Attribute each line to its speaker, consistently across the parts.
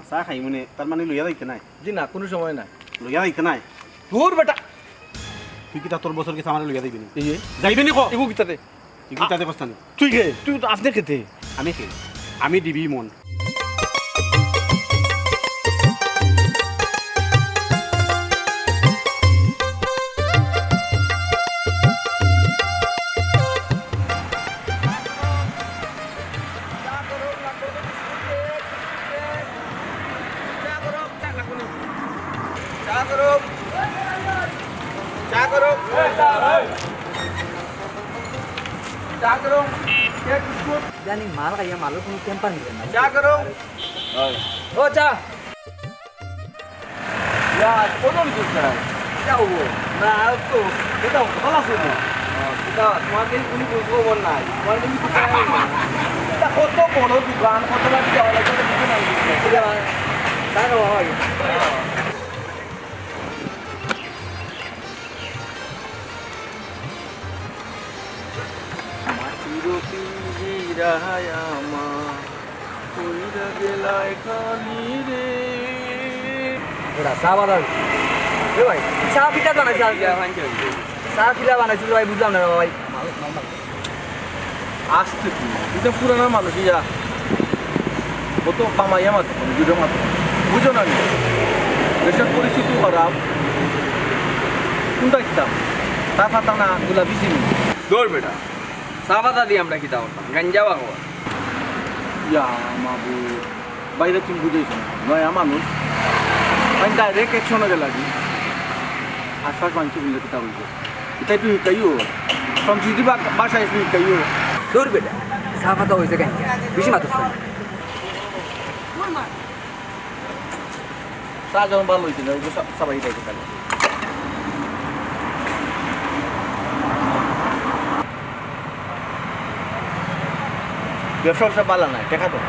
Speaker 1: চা খাই মানে তার মানে লইয়া যাইতে নাই
Speaker 2: জি না কোনো সময় না
Speaker 1: লইয়া যাইতে নাই
Speaker 2: দূর বেটা
Speaker 1: তুই কি তোর বছর কিছু আমার লইয়া যাইবি
Speaker 2: এই
Speaker 1: যাইবি নি
Speaker 2: এগো কিতাতে
Speaker 1: তুই কি তাতে কস্তানি
Speaker 2: তুই কে তুই তো আপনি খেতে
Speaker 1: আমি কে আমি দিবি মন
Speaker 3: জানি মাল খাইয়া মালের কোনো টেম্পার নিবে না
Speaker 2: চা করো
Speaker 3: ও চা
Speaker 2: ইয়া কোন কিছু
Speaker 3: চা হবো
Speaker 2: না তো এটা ভালো আছে তো এটা তোমাদের কোনো খবর নাই তোমার কিন্তু এটা কত বড় দোকান কত বার যাওয়া লাগে কিছু নাই
Speaker 3: তারও হয় চা বানাল ভাই চা পিঠা বানাইছে চা পিঠা বানাইছিল ভাই বুঝলাম না ভাই
Speaker 2: আসতে কি এটা পুরানো মানুষ ইয়া কত কামাইয়া মাত্র দুটো মাত্র বুঝো না দেশের পরিস্থিতি খারাপ কোনটা কিতাব তা ফাতা না গুলা বেশি নেই
Speaker 3: দৌড় বেটা চা পাতা দিয়ে আমরা কিতা করতাম গাঞ্জা বাগো
Speaker 2: ইয়া মাবু বাইরে তুমি বুঝেছো না নয়া মানুষ আমি ডাইরেক্ট একশনে গেলাগি আশ্বাস মানছি বুঝলে কিতা বলছো এটা একটু শিকাইও সংস্কৃতি বাসায় একটু শিকাইও
Speaker 3: দৌড় বেটা চা পাতা হয়েছে কেন বেশি মাত্র
Speaker 2: চা যখন ভালো হয়েছিল সবাই এটাই খেতে ব্যবসা সব ভালো নাই দেখা তো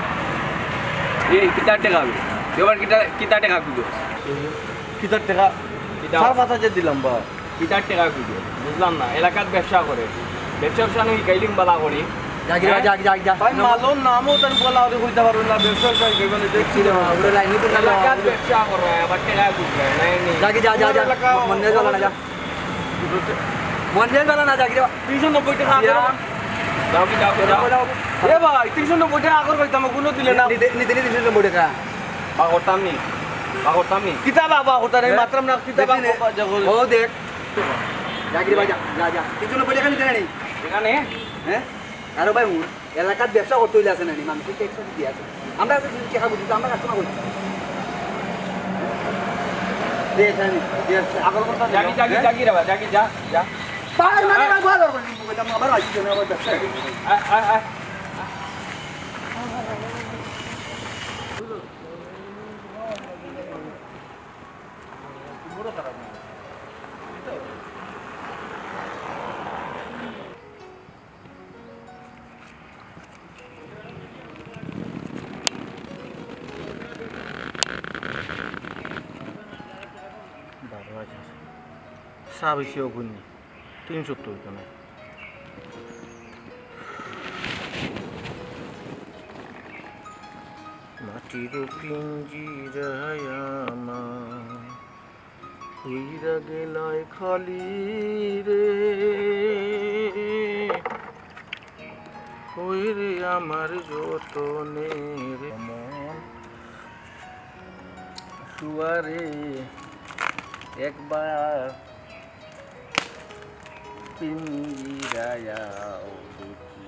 Speaker 3: এই কিতার টাকা হবে এবার কিতার টাকা খুঁজো
Speaker 2: কিতার টাকা চা পাতা যে দিলাম বা
Speaker 3: কিতার টাকা খুঁজো বুঝলাম না এলাকার ব্যবসা করে ব্যবসা নয় গাইলিং বালা করি
Speaker 2: ভাই মালোর নামও তার বলা হলে কইতে পারবো না ব্যবসা গেলে দেখছি
Speaker 3: এলাকার ব্যবসা করে আবার টাকা খুঁজবে মন্দির গেল না যা মন্দির গেল না যা
Speaker 2: 390 টাকা
Speaker 3: যাও কি যাও
Speaker 2: এ ভাই 390 টাকা আগর কইতাম কোনো দিলে না
Speaker 3: নিতে 390 টাকা
Speaker 2: বাগরতাম নি কিতাব বাবা ওটা নাই মাত্র না কিতাব
Speaker 3: ও দেখ জাগিরে ভাই যা 390 টাকা নিতে নাই
Speaker 2: এখানে
Speaker 3: হ্যাঁ আরে ভাই এলাকার ব্যবসা করতে হইলে আছে না মানুষের ট্যাক্স দিয়ে আছে আমরা আছে টাকা বুঝি আমরা কাস্টমার করি দেখেন
Speaker 2: আগর কথা
Speaker 3: জাগি রে ভাই জাগি যা পার মানে ভালো করে কইতাম আবার আসছে না আবার ব্যবসা
Speaker 2: চা বেশি অগুনি 370 কেন মাটির পিঞ্জিরায় আমার হইরা গেলায় খালি রে কই রে আমার যতনের মন শুয়ারে একবার পিঞ্জিরায়াও দেখি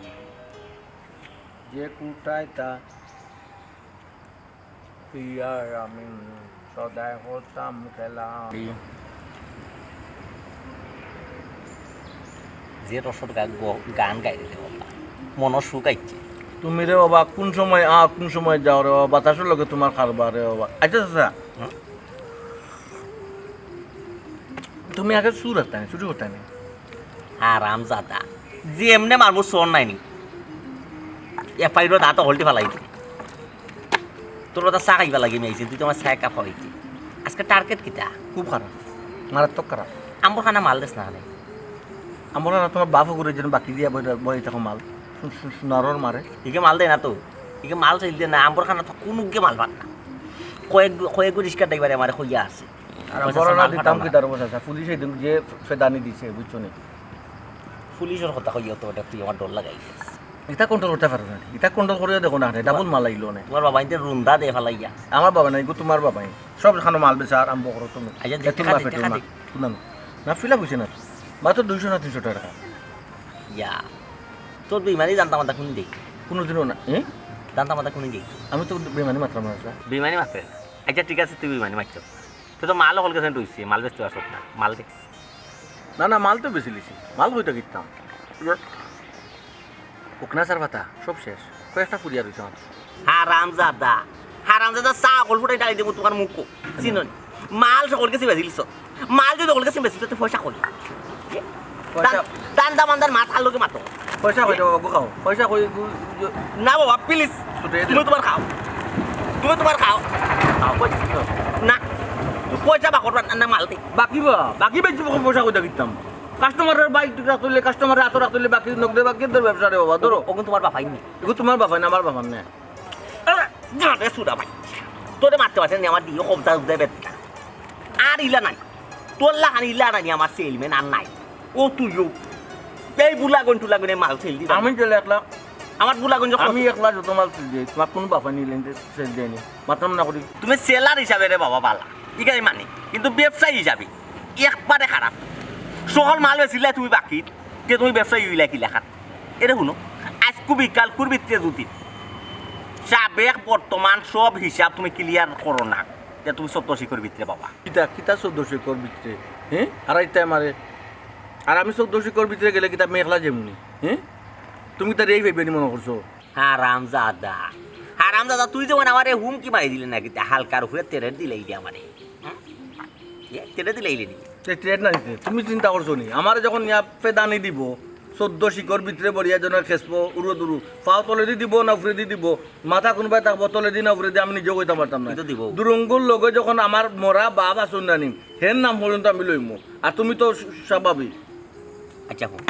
Speaker 2: যে কুটায় তা প্রিয়ার আমিন সদাই হতাম খেলা
Speaker 4: যে রসদ গান গাই দিতে মনের সুখ আইছে
Speaker 2: তুমি রে বাবা কোন সময় কোন সময় যাও রে বাবা বাতাসের লগে তোমার খারবার রে বাবা আচ্ছা আচ্ছা তুমি আগে সুর হতা না শুরু হতা না
Speaker 4: আরাম জাদা যে এমনি মারবো চোর নাইনি এফআইআর দাঁত হলটি ফেলাইছি তোর কথা চা খাইবা লাগে মেয়েছি তুই তোমার চা কাপ হইছি আজকে টার্গেট কিটা
Speaker 2: খুব খারাপ মারাত্মক খারাপ
Speaker 4: আম্বর খানা মাল দেস না
Speaker 2: আমরা না তোমার বাপ করে যেন বাকি দিয়া বই থাকো মাল সোনারর মারে
Speaker 4: ইকে মাল দেয় না তো ইকে মাল চাইল দিয়ে না আম্বর খানা তো কোনো কে মাল পান না কয়েক রিস্কা ড্রাইভারে আমার কইয়া আছে
Speaker 2: আর বড় না দিতাম কি তার বসা পুলিশ এই যে ফেদানি দিছে বুঝছো নি
Speaker 4: পুলিশের কথা কইয়া তো এটা তুই আমার ডর লাগাই
Speaker 2: এটা কন্ট্রোল করতে পারো না এটা কন্ট্রোল করে দেখো না ডাবল মাল আইলো না
Speaker 4: তোমার বাবা ইনতে রুন্দা দে ফেলাইয়া
Speaker 2: আমার বাবা নাই গো তোমার বাবাই সব খানো মাল বেচা আর আরম্ভ করো তুমি
Speaker 4: আচ্ছা,
Speaker 2: এত
Speaker 4: দেখা
Speaker 2: বাপে
Speaker 4: দে,
Speaker 2: তোমার
Speaker 4: দেখা দে।
Speaker 2: শুনানো না ফিলা বুঝে না মাত্র 200 না 300 টাকা
Speaker 4: ইয়া তোর বিমানি জানতাম মাথা খুনি দেই
Speaker 2: কোনোদিনও না
Speaker 4: জানতাম মাথা খুনি দেই
Speaker 2: আমি তো বেমানি মাত্রা মারছা
Speaker 4: বিমানি মারতে আচ্ছা ঠিক আছে তুই বিমানি মারছ তুই তো মাল হল গেছেন তুইছি মাল বেচতে আসত না মাল দে
Speaker 2: না না মাল তো বেশি লিছি মাল হইতো কিনতাম ওকনা সার পাতা সব শেষ কয়েকটা পুরিয়া রইছ
Speaker 4: হারামজাদা চা অকল ফুটাই ডালি দেবো তোমার মুখ চিননি মাল সকলকে চিবাই দিলিস মাল যদি সকলকে চিবাই দিলিস তুই পয়সা করি দান্দা মান্দার মাথার লোকে মাতো
Speaker 2: পয়সা কই দেবো গো খাও পয়সা কই
Speaker 4: না বাবা প্লিজ তুমি তোমার খাও না পয়সা বাকর না মাল দে
Speaker 2: বাকি বেচি পয়সা কই কিনতাম কাস্টমারের বাইক রাখলে কাস্টমারের হাত রাখলে বাকি নগদে বাকি তোর ব্যবসা রে বাবা ধরো
Speaker 4: ওগুন তোমার বাপাই নি
Speaker 2: এগো তোমার বাবা না আমার বাবা না
Speaker 4: জানে সুদা ভাই তোরে মারতে পারছেন আমার দিয়ে কবজা উদয় বেতটা আর ইলা নাই তোর লাগান ইলা নাই আমার সেলম্যান আর নাই ও তুইও এই বুলাগন টুলাগনে মাল সেল দি
Speaker 2: আমি চলে একলা
Speaker 4: আমার বুলাগন
Speaker 2: আমি একলা যত মাল সেল দিই তোমার কোন বাবা নিলেন সেল দেয়নি মাতাম না করি
Speaker 4: তুমি সেলার হিসাবে রে বাবা বালা ইগাই মানে কিন্তু ব্যবসায়ী হিসাবে একবারে খারাপ সকল মাল বেচিলে তুমি বাকি কে তুমি ব্যবসায়ী হইলা কি লেখা এটা শুনো আজকু বিকাল কুরবিত্রে দুটি সাবেক বর্তমান সব হিসাব তুমি ক্লিয়ার করো না যে তুমি সত্যি করে ভিতরে বাবা
Speaker 2: কিতা কিতা 1400 কর ভিতরে হ্যাঁ আর আইতে আমারে আর আমি 1400 কর ভিতরে গেলে কিতা মেখলা যেমনি হ্যাঁ তুমি তার এই ভাইবেনি মনে করছো
Speaker 4: হারামজাদা তুই যেমন আমারে হুমকি মারি দিলে নাকি হালকার উপরে তেরে দিলেই দি আমারে তেরে দিলেই নি
Speaker 2: ট্রেড না দিতে তুমি চিন্তা করছো নি আমারে যখন ইয়া ফেদানি দিব 14 শিকর ভিতরে বড়িয়া জনের খেসবো উড়ো দুরু পাও তলে দি দিব না উপরে দি দিব মাথা কোনবাই থাকবো তলে দি না উপরে দি আমি নিজে কইতে পারতাম না দুরঙ্গুর লগে যখন আমার মরা বাবা শুননানি হেন নাম পর্যন্ত আমি লইমু আর তুমি তো স্বাভাবিক
Speaker 4: আচ্ছা হুন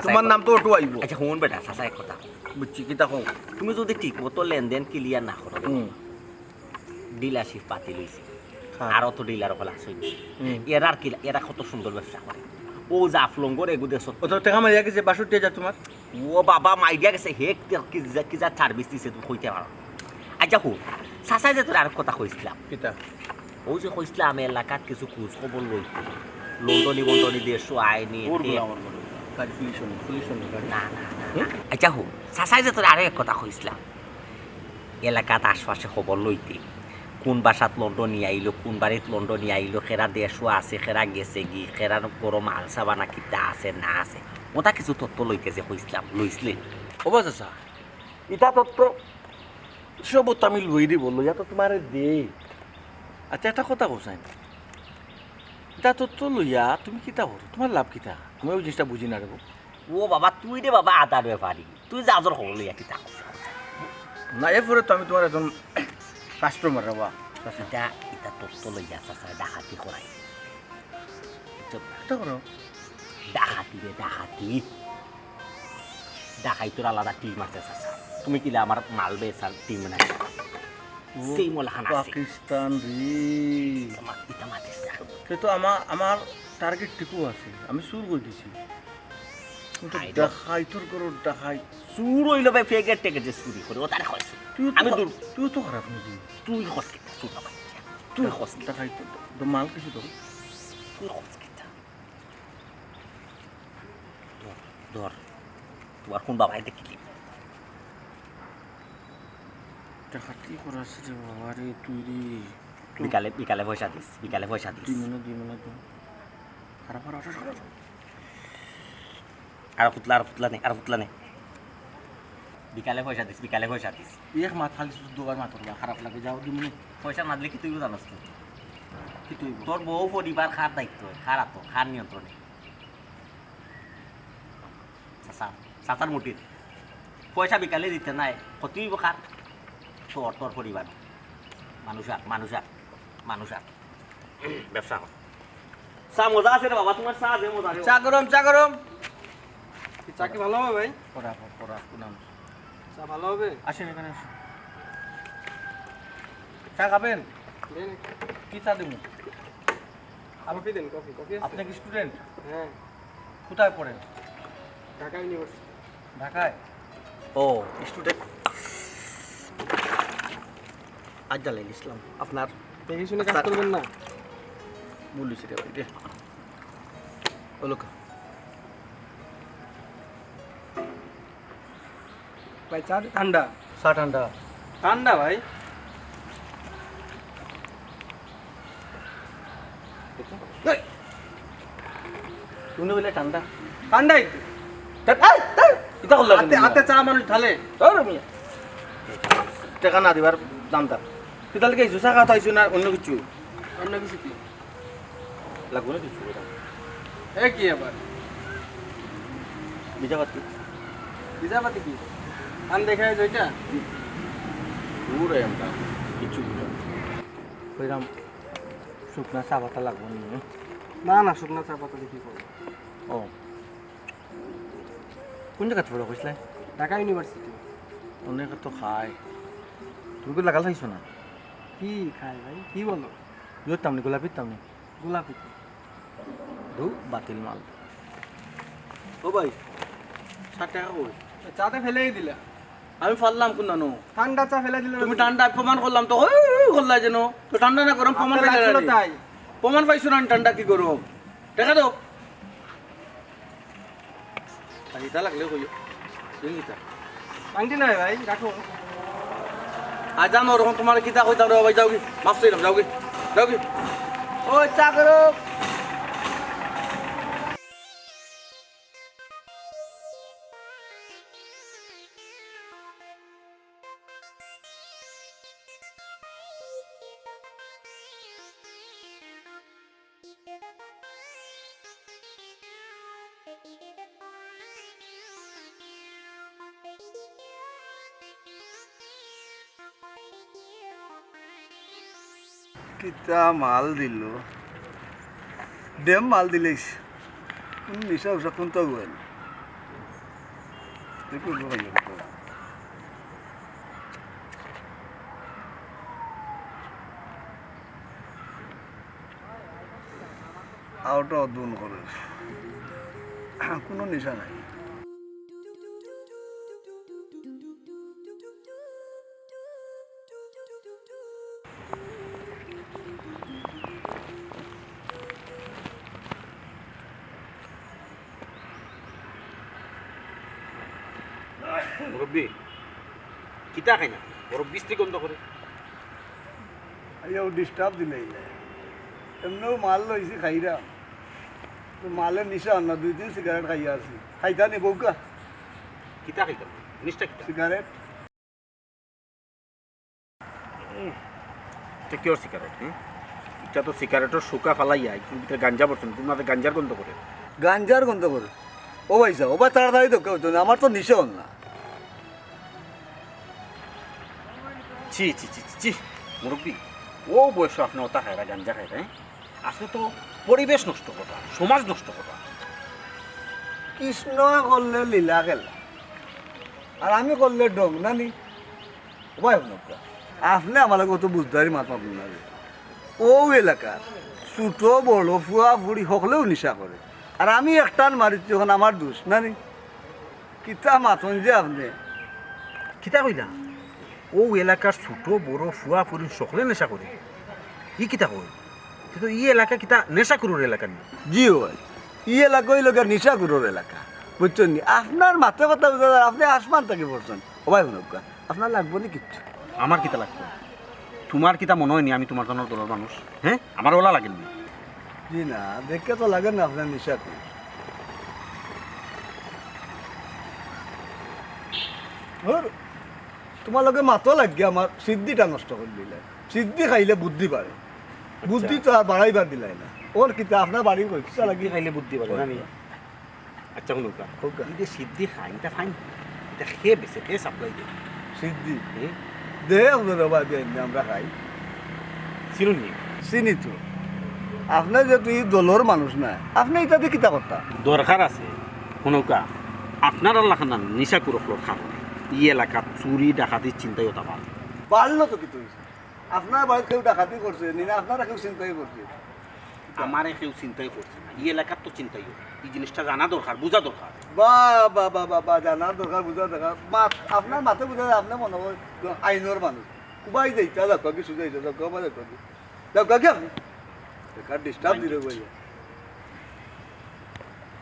Speaker 2: তোমার নাম তো ওটু আইব
Speaker 4: আচ্ছা হুন বেটা সাসা এক কথা
Speaker 2: বুঝছি কিতা কও
Speaker 4: তুমি যদি ঠিক মতো লেনদেন ক্লিয়ার না করো ডিলারশিপ পাতি লইছি আর অত ডিলার হল আসই এরা কত সুন্দর ব্যবসা করে ও জাফলঙ্গর এগুদে
Speaker 2: ও তো টাকা মারিয়া গেছে 62,000 তোমার
Speaker 4: ও বাবা মাইডিয়া গেছে হেক কি যা সার্ভিস দিছে তুমি কইতে পারো আচ্ছা হুন সাসাই যে তোর আর কথা কইছিলাম
Speaker 2: কিতা
Speaker 4: ও যে কইছিলাম আমি এলাকাত কিছু খোঁজ খবর লইতে লন্ডনি দেশও আইনি না আচ্ছা হুন সাসাই যে তোর আরো এক কথা কইছিলাম এলাকাত আশপাশে খবর লইতে কোন বাসাত লন্ডনী আইলো কোন বাড়িত লন্ডনী আইলো খেরা দেশও আছে খেরা গেছে গি খেরার বড় মাল সাবানা কিতা আছে না আছে ওটা কিছু তথ্য লইতে যে কইছিলাম লইছিলেন
Speaker 2: ও বাচ্চা এটা তত্ত্ব সব তো আমি লই দিব লইয়া তো তোমার দে আচ্ছা একটা কথা কোসাই এটা তত্ত্ব লইয়া তুমি কিতা করো তোমার লাভ কিতা আমি ওই জিনিসটা বুঝি না রেবো
Speaker 4: ও বাবা তুই রে বাবা আদার ব্যাপারি তুই যাজর খবর লইয়া কিতা
Speaker 2: না এরপরে তো আমি তোমার একজন কাস্টমার বাবা
Speaker 4: এটা এটা তথ্য লইয়া চাচা ডাকাতি করাই
Speaker 2: এটা করো
Speaker 4: ডাকাতি রে ডাকাই তোর আলাদা টিম আছে চাচা তুমি কিলা আমার মাল বেচার টিম নাই সেই মলাখান আছে
Speaker 2: পাকিস্তান রে
Speaker 4: তোমাক ইটা মাতিস
Speaker 2: কিন্তু আমার টার্গেট টিকু আছে আমি সুর করে দিছি দেখাই তোর করো দেখাই
Speaker 4: সুর হইল ভাই ফেকের টেকেট যে চুরি করে ও তারে কইছে আমি দূর
Speaker 2: তুই তো খারাপ নাকি
Speaker 4: তুই হসকিটা সুর না ভাই তুই হসকিটা
Speaker 2: দেখাই তো মাল কিছু তো
Speaker 4: তুই হসকিটা ধর তোমার কোন বাবা এটা কি
Speaker 2: দেখাতি করাছে রে বাবা রে তুই রে
Speaker 4: বিকালে পয়সা দিস
Speaker 2: দুই মিনিট খারাপ
Speaker 4: আর ফুটলা নে বিকালে পয়সা দিস
Speaker 2: এক মাথা খালি দুবার মাথা খারাপ লাগে যাও 2 মিনিট
Speaker 4: পয়সা না দিলে কি তুই জানাস কি তুই তোর বউ পরিবার খার দায়িত্ব খারাপ তো খার নিয়ন্ত্রণে সাতার মুটির পয়সা বিকালে দিতে নাই ক্ষতি খার তোর পরিবার মানুষ আর ব্যবসা চা মজা আছে রে বাবা তোমার চা দে মজা
Speaker 2: চা গরম
Speaker 3: চা কি ভালো হবে ভাই
Speaker 2: পড়া নাম
Speaker 3: চা ভালো হবে
Speaker 2: আসেন এখানে আসেন চা খাবেন কি চা দেবো?
Speaker 3: কফি দেন, কফি
Speaker 2: আপনি কি স্টুডেন্ট?
Speaker 3: হ্যাঁ,
Speaker 2: কোথায় পড়েন?
Speaker 3: ঢাকা ইউনিভার্সিটি।
Speaker 2: ঢাকায়? ও স্টুডেন্ট। আজ্জালাইল ইসলাম আপনার
Speaker 3: দেখে শুনে কাজ করবেন না।
Speaker 2: বলিস রে ভাই রে। বলো
Speaker 3: ভাই চা ঠান্ডা।
Speaker 2: চা ঠান্ডা।
Speaker 3: ঠান্ডা ভাই।
Speaker 2: তুমি বলে ঠান্ডা?
Speaker 3: ঠান্ডাই
Speaker 2: এটা করলাম
Speaker 3: হাতে চা মানুষ ঢালে।
Speaker 2: টাকা না দিবার দামটা তুই তাহলে কি চা খাওয়া খাইছো না অন্য কিছু
Speaker 3: অন্য কিছু কি?
Speaker 2: লাগবো না কিছু?
Speaker 3: এ কি আবার
Speaker 2: বিজা পাতি
Speaker 3: বিজাপাতি কি? আন দেখা যায় ওইটা?
Speaker 2: দূর আমরা কিছু বুঝা কইরাম শুকনা চা পাতা লাগবো
Speaker 3: না না, শুকনা চা পাতা দেখি করবো।
Speaker 2: ও কোন জায়গা পড়ো কইসলে?
Speaker 3: ঢাকা ইউনিভার্সিটি।
Speaker 2: অনেক তো খায় তুমি কি লাগাল খাইছো না?
Speaker 3: কি খায় ভাই, কি বলো?
Speaker 2: জোর তামনি গোলাপির তামনি
Speaker 3: গোলাপি।
Speaker 2: দু বাতিল মাল। ও ভাই 60 টাকা কই?
Speaker 3: চাতে ফেলেই দিলা।
Speaker 2: আমি ফাললাম কোন নানো
Speaker 3: ঠান্ডা চা ফেলে দিলে
Speaker 2: তুমি ঠান্ডা প্রমাণ করলাম তো করলা যেন তো ঠান্ডা না গরম প্রমাণ পাইছো
Speaker 3: তাই
Speaker 2: প্রমাণ পাইছো না ঠান্ডা কি গরম দেখা দাও এটা লাগলে কইও দিনটা
Speaker 3: আংটি নাই ভাই, রাখো।
Speaker 2: আজ আমি ওরকম তোমার কিতা কইতাম রে ভাই, যাও কি মাফ চাইলাম, যাও কি ও চা করো।
Speaker 5: কিতা মাল দিল ডেম মাল দিলেইস কোন নিশা উষা কোন তো গোয়াল আউট অদুন করে কোনো নিশা নাই।
Speaker 1: মুরব্বী কিতা খাই না বড় বিস্ত্রি গন্ধ করে।
Speaker 5: আইয়াও ডিস্টার্ব দিলেই এমনিও মাল লইছি খাইরা মালের নিশা না 2-3 সিগারেট খাইয়া আছি খাইতা নি বউকা
Speaker 1: কিতা খাইতাম জিনিসটা কিতা
Speaker 5: সিগারেট
Speaker 1: এটা কিওর সিগারেট? এটা তো সিগারেটের শুকা ফালাইয়া একটু ভিতরে গাঞ্জা পড়ছেন, তোমাদের গাঞ্জার গন্ধ করে।
Speaker 5: গাঞ্জার গন্ধ করে? ও ভাইসা ও ভাই তাড়াতাড়ি তো কেউ আমার তো নিশা না।
Speaker 1: ছি ছি ছি ছি মুরব্বী ও বয়স আপনার ওটা খায়রা গাঞ্জা খায়রা, আসলে তো পরিবেশ নষ্ট করা, সমাজ নষ্ট করা।
Speaker 5: কৃষ্ণ করলে লীলা খেলা আর আমি করলে ডং নানি ভাই আপনি আমার কত বুঝদারি মাথা আপনার ও এলাকার ছোট বড় ফুয়া ফুড়ি সকলেও নিশা করে আর আমি একটান মারিছি যখন আমার দোষ নানি কিতা মাথন যে আপনি
Speaker 1: কিতা কইলা? ও এলাকার ছোট বড় ফুয়া ফুরি সকলে নেশা করে? ই কিতা কই? কিন্তু ই এলাকা কিতা নেশা করুর এলাকা নেই?
Speaker 5: জি হয় ই এলাকা ওই লোকের নিশা করোর এলাকা বুঝছেন নি? আপনার মাথা কথা বুঝা আপনি আসমান থেকে পড়ছেন ও ভাই শুনকা আপনার লাগবো নি কিচ্ছু?
Speaker 1: আমার কিতা লাগবে? তোমার কিতা মনে হয়নি আমি তোমার জন্য দলের মানুষ? হ্যাঁ আমার ওলা লাগেন না।
Speaker 5: জি না দেখে তো লাগে না আপনার নিশা কি তোমার লগে মাতো লাগে আমার সিদ্ধিটা নষ্ট করে দিলে। সিদ্ধি খাইলে বুদ্ধি বাড়ে, বুদ্ধি তো আর বাড়াইবার দিলাই না। ওর কিতা আপনার বাড়ির কইছা লাগি
Speaker 1: খাইলে বুদ্ধি পারে না আমি। আচ্ছা শুনুকা
Speaker 5: হোকা
Speaker 1: এই যে সিদ্ধি খাই এটা ফাইন, এটা খেয়ে বেছে খেয়ে সাপ্লাই দেয়
Speaker 5: সিদ্ধি দে আপনার বাবা দেন আমরা খাই
Speaker 1: চিনুন নি?
Speaker 5: চিনি তো আপনার যে তুই দলর মানুষ না আপনি এটাতে কিতা কথা
Speaker 1: দরকার আছে। শুনুকা আপনার আল্লাহ না নিশা করে ফ্লোর খাবো ই এলাকা চুরি ডাকাতির চিন্তাই ওটা পারে
Speaker 5: পারলো তো কি তুই আপনার বাড়িতে কেউ ডাকাতি করছে নি না আপনারা কেউ চিন্তাই করছে
Speaker 1: আমারে কেউ চিন্তাই করছে না এই এলাকার তো চিন্তাই হবে এই জিনিসটা জানা দরকার বোঝা দরকার
Speaker 5: বা বা বা বা বা জানার দরকার বুঝার দরকার আপনার মাথা বুঝা আপনার মনে হয় আইনের মানুষ কুবাই যাইতা দেখো কিছু যাইতা দেখো বা দেখো দেখো কি আপনি বেকার ডিস্টার্ব দিলে বলে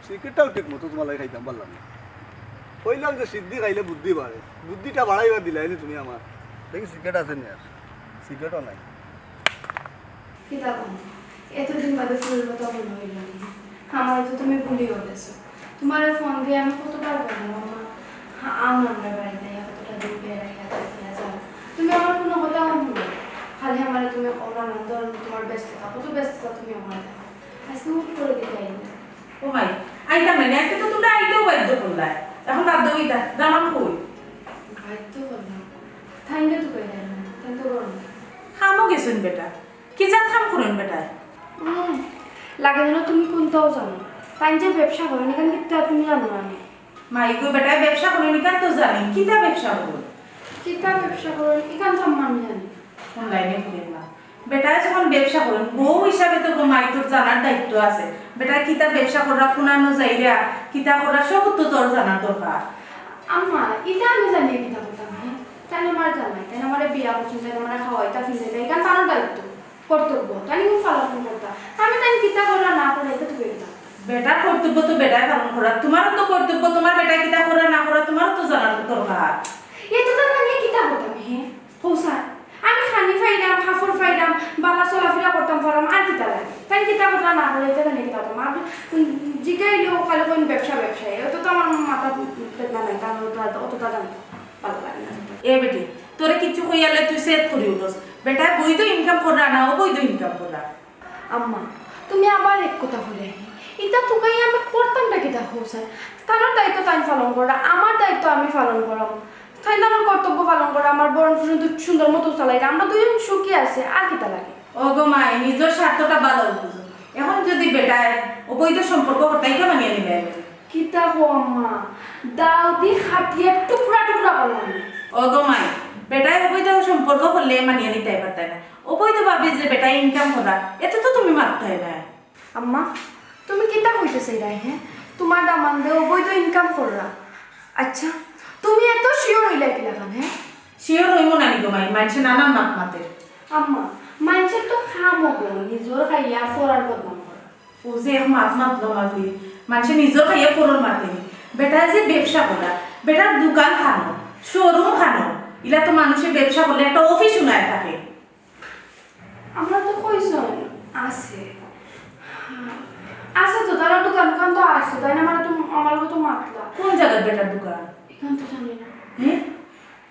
Speaker 5: সিগারেটটাও ঠিক মতো তোমার লাগে খাইতাম পারলাম না কইলাম যে সিদ্ধি খাইলে বুদ্ধি বাড়ে বুদ্ধিটা বাড়াইবার দিলাই নি তুমি আমার দেখি সিগারেট আছে নি আর সিগারেটও নাই
Speaker 6: কিতা কোন এতদিন বাদে ফুলের কথা মনে হইল আমার তো তুমি ভুলিও গেছো তোমার ফোন দিয়ে আমি কতবার বললাম আমার আমরা বাড়িতে কতটা দূর বেড়াইয়া থাকিয়া যাও তুমি আমার কোনো কথা শুনো খালি আমার তুমি অনানন্দ তোমার ব্যস্ততা কত ব্যস্ততা তুমি আমার দেখো আজকে উঠ করে দিতে আইলে
Speaker 7: ও ভাই আইতা মানে আজকে তো তোমরা আইতেও বাধ্য করলাই এখন বাধ্য হইতা জামান কই
Speaker 6: বাধ্য করলাম থাইলে তো কই দেয় না তাই তো করলাম
Speaker 7: খামো গেছেন বেটা কি যা খাম করেন বেটা
Speaker 6: লাগে যেন তুমি কোনটাও জানো তাই যে ব্যবসা করেন এখানে কিন্তু তুমি জানো না আমি
Speaker 7: মাই কই বেটা ব্যবসা করেন কেন তো জানি কিতা ব্যবসা করো
Speaker 6: কিতা ব্যবসা করেন এখান তো আমি জানি
Speaker 7: অনলাইনে করেন না বেটা যখন ব্যবসা করেন বউ হিসাবে তো মাই তোর জানার দায়িত্ব আছে বেটা কিতা ব্যবসা করা কোনানো যাইরা কিতা করা সব তো তোর জানার দরকার
Speaker 6: আম্মা এটা আমি জানি কিতা কথা হ্যাঁ তাই আমার জানাই তাই আমার বিয়া পছন্দ আমার খাওয়াইতা ফিরে দেয় এখান তার দায়িত্ব কর্তব্য তাই আমি পালন করতাম আমি তাই কিতা করা না করে এটা তুই
Speaker 7: বেটার কর্তব্য তো বেটাই পালন করা তোমারও তো কর্তব্য তোমার বেটা কিতা করা না করা তোমারও তো জানার দরকার
Speaker 6: এটা তো জানি কিতা করতাম হ্যাঁ হোসা আমি খানি ফাইলাম হাফর ফাইলাম বালা চলাফেরা করতাম পারলাম আর কিতা লাগে তাই কিতা কথা না করে এটা জানি কিতা করতাম আর জিগাইলেও কালে কোন ব্যবসায়ী অত তো আমার মাথা পেটনা নাই তার অতটা জানতো ভালো লাগে না
Speaker 7: এ বেটি তোরে কিছু কইয়ালে তুই সেট করি উঠোস বেটা বই তো ইনকাম করা না ও বই তো ইনকাম করা
Speaker 6: আম্মা তুমি আবার এক কথা বলে এটা তোকাই আমি করতাম না কিতা হোসা তার দায়িত্ব তাই পালন করা আমার দায়িত্ব আমি পালন করাম তাই না আমার কর্তব্য পালন করা আমার বরণ সুন্দর মতো চালাই আমরা দুজন সুখী আছে আর কিতা লাগে
Speaker 7: ও গো মাই নিজের স্বার্থটা ভালো বুঝো এখন যদি বেটায় অবৈধ সম্পর্ক হটাইকে মানিয়ে নিবে
Speaker 6: কিতা হো আম্মা দাও দি খাটিয়ে টুকরা টুকরা করলাম
Speaker 7: ও গো মাই বেটায় অবৈধ সম্পর্ক করলে মানিয়ে নিতে পারতাই না অবৈধ ভাবে যে বেটায় ইনকাম করা এতে তো তুমি মারতে না
Speaker 6: আম্মা তুমি কিতা কইতেছে রাই হ্যাঁ তোমার দামান দে অবৈধ ইনকাম কররা আচ্ছা তুমি এত শিওর হইলা কি লাগান হ্যাঁ
Speaker 7: শিওর হইমো না গো মাই মানুষে নানান মাত মাতে
Speaker 6: আম্মা মানুষের তো খাম হবো নিজের খাইয়া ফরার বদনাম করা
Speaker 7: ও যে এক মাত মাতলো মাতি মানুষে নিজের খাইয়া ফোরন মাতেনি বেটা যে ব্যবসা করা বেটার দোকান খানো শোরুম খানো ইলা তো মানুষের ব্যবসা করলে একটা অফিস উনায় থাকে
Speaker 6: আমরা তো কইছন আছে আছে তো তারা দোকান তো আছে তাই না আমার তো মাতলা
Speaker 7: কোন জায়গার বেটার দোকান
Speaker 6: এখান তো জানি না
Speaker 7: হ্যাঁ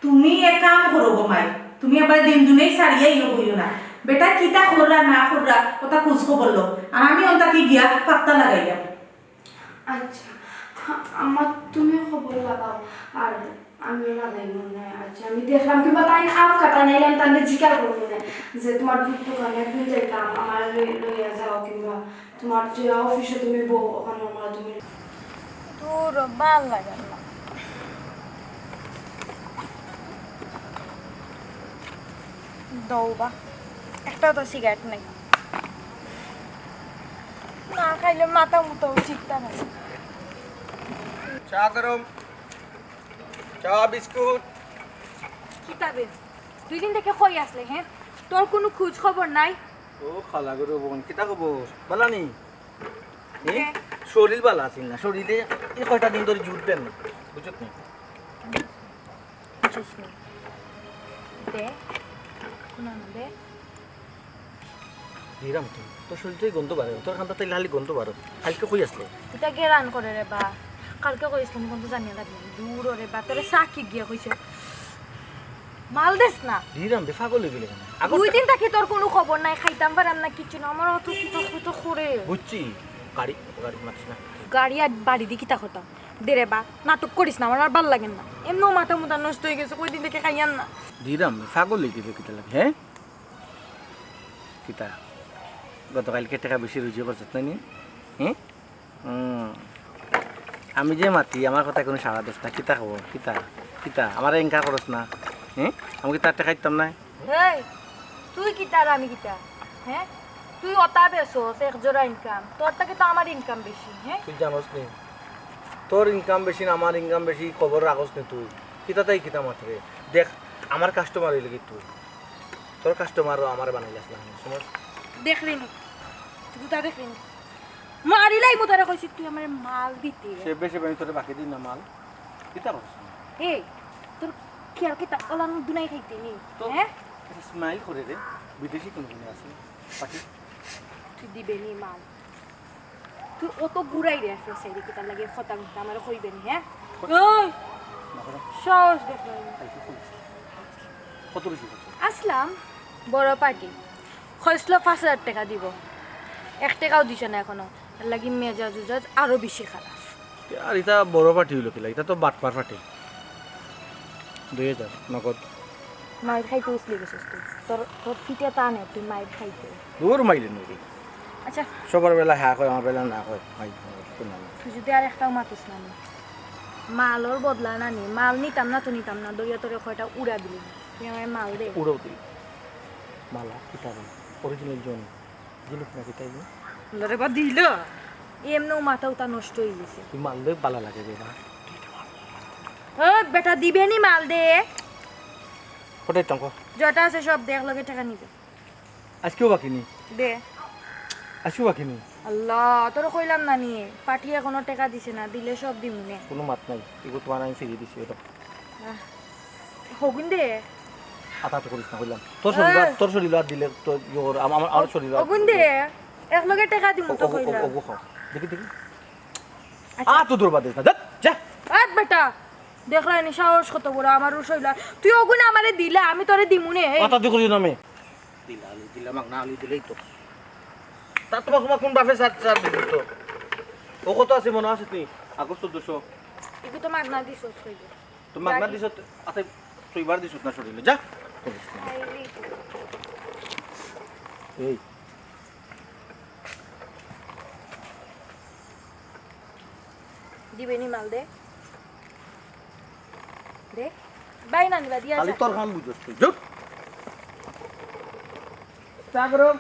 Speaker 7: তুমি এক কাম করো গো মাই তুমি আবার দিন দুনেই সারিয়াই হইও না বেটা কিতা খোরা না খোরা কথা খোঁজ খবর লো আর আমি ওটাকে গিয়া পাত্তা লাগাইলাম
Speaker 6: আচ্ছা আমার তুমি খবর লাগাও আর আমিও লাগাই মনে হয় আচ্ছা আমি দেখলাম কিংবা তাই আপ কাটা নাইলাম তাহলে জিজ্ঞাসা করবো না যে তোমার দোকানে একদিন যাইতাম আমার লইয়া যাও কিংবা তোমার যে অফিসে তুমি বউ ওখানে আমার তুমি
Speaker 8: তোর ভাল লাগে না দৌবা একটাও তো সিগারেট নাই না খাইলে মাথা মুতো ঠিকটা নাই
Speaker 2: চা গরম চা বিস্কুট
Speaker 8: কিতাবে 2 দিন থেকে কই আসলে হ্যাঁ তোর কোনো খোঁজ খবর নাই
Speaker 2: ও খালা গরো বোন কিতা খবর বালানি শরীর বালা আছিল না শরীরে এই কয়টা দিন ধরে জুট দেন না বুঝত নি
Speaker 8: দে কোনা দে
Speaker 2: দিরাম তো তোর শরীরটাই গন্ধ বাড়ে তোর খান্তা তাইলে খালি গন্ধ বাড়ো কালকে কই আসলে
Speaker 8: এটা গেরান করে রে বা কালকে কইছিলাম কোন তো জানিয়ে লাগবে দূর রে বা তোরে সাকি গিয়া কইছে মাল দেস না
Speaker 2: দিরাম বে পাগল হয়ে গেলে কেন
Speaker 8: 2 দিন থাকি তোর কোনো খবর নাই খাইতাম পারাম না কিছু না আমার অত কি তো করে
Speaker 2: বুঝছি গাড়ি গাড়ি মারছিস না
Speaker 8: গাড়ি আর বাড়ি দি কিতা করতাম দেরে বা নাটক করিস না আমার আর ভাল লাগে না এমনও মাথা মুথা নষ্ট হয়ে গেছে কই দিন থেকে খাইয়ান না
Speaker 2: দিরাম পাগল হয়ে গেলে কিতা লাগে হ্যাঁ কিতা গতকালকে টাকা বেশি রুজি করছত না নি হ্যাঁ আমি যে মাতি আমার কথা কোনো সারা দোষ না কিতা খবর কিতা কিতা আমার এঙ্কা খরচ না হ্যাঁ আমি কি তার টাকা দিতাম না
Speaker 8: এই তুই কিতা আর আমি কিতা হ্যাঁ তুই অতা বেসোস এক জোড়া ইনকাম তোর থেকে তো আমার ইনকাম বেশি হ্যাঁ
Speaker 2: তুই জানোস নি তোর ইনকাম বেশি না আমার ইনকাম বেশি খবর রাখস নি তুই কিতা তাই কিতা মাত্রে দেখ আমার কাস্টমার হইলে কি তুই তোর কাস্টমারও আমার বানাইলাস না সময়
Speaker 8: দেখলি নি তুই তা দেখলি নি মারিলাই মো তারা কইছি তুই আমার মাল দিতে
Speaker 2: সে বেশি বেশি তোরে বাকি দিন না মাল কিতা করছ
Speaker 8: এই তোর কি আর কিতা ওলান দুনাই খাইতে নি হ্যাঁ
Speaker 2: স্মাইল করে রে বিদেশি কোন কোন আছে বাকি
Speaker 8: তুই দিবে নি মাল তুই অত ঘুরাই রে আসলে সাইডে কিতা লাগে খতাম আমার কইবে নি হ্যাঁ ওই সাহস দেখো
Speaker 2: কত বেশি করছ
Speaker 8: আসলাম বড় পার্টি খসলো 5,000 টাকা দিব 1 টাকাও দিছে না এখনো এর লাগি মেজাজ উজাজ আরো বেশি খারাপ
Speaker 2: আর এটা বড় পার্টি হইলো কিলা এটা তো বাটপার পার্টি 2000 নগদ
Speaker 8: মাইর খাইতে উসলি গেছিস তুই তোর তোর ফিটে টানে তুই মাইর খাইতে
Speaker 2: দূর মাইলে নই
Speaker 8: আচ্ছা
Speaker 2: সবার বেলা হ্যাঁ কয় আমার বেলা না কয় মাই
Speaker 8: তুই যদি আর একটাও মাতিস না নি মালর বদলা না নি মাল নিতাম না তো নিতাম না দরিয়া তোরে কয়টা উড়া দিলি তুই আমার মাল দে
Speaker 2: উড়াও দিই মালা কিতা অরিজিনাল জন জিলুক না কিতাই
Speaker 8: লরে বা দিল এমনও মাথা উতা নষ্ট হয়ে গেছে
Speaker 2: তুই মাল দে বালা লাগে রে না
Speaker 8: ও বেটা দিবে নি মাল দে
Speaker 2: কোথায় টাকা
Speaker 8: যটা আছে সব দেখ লগে টাকা নিবে
Speaker 2: আজকেও বাকি নেই
Speaker 8: দে
Speaker 2: আজকেও বাকি নেই
Speaker 8: আল্লাহ তোর কইলাম না নি পাঠিয়ে কোনো টাকা দিছে না দিলে সব দিমুনে
Speaker 2: কোনো মাত নাই এগুলো তোমার আমি ফিরিয়ে দিছি ওটা
Speaker 8: হগুন দে
Speaker 2: আতা তো করিস না বললাম তোর শরীর আর দিলে তো আমার শরীর
Speaker 8: হগুন দে এক লগে টাকা দিমু তো কইলাম
Speaker 2: ওগো খাও দেখি দেখি তো দূর বাদ দে না যা
Speaker 8: আট বেটা দেখলাই নি সাহস কত বড় আমার শৈলা তুই ওগুন আমারে দিলা আমি তোরে দিমুনে
Speaker 2: আতা তো করিস না আমি দিলা মাগ না আলি দিলেই তো তা তোমার কোন বাপে সার দিবি তো ও কত আছে মনে আছে তুই আগস্ট 1400
Speaker 8: এগু তো মাগনা দিছস কইবে
Speaker 2: তো মাগনা দিছ আতে তুইবার দিছ না শরীরে যা এই
Speaker 8: দিবে নি মাল দে দে বাই না নিবা দিয়া
Speaker 2: খালি তোর খান বুঝছস তুই যুক সাগরম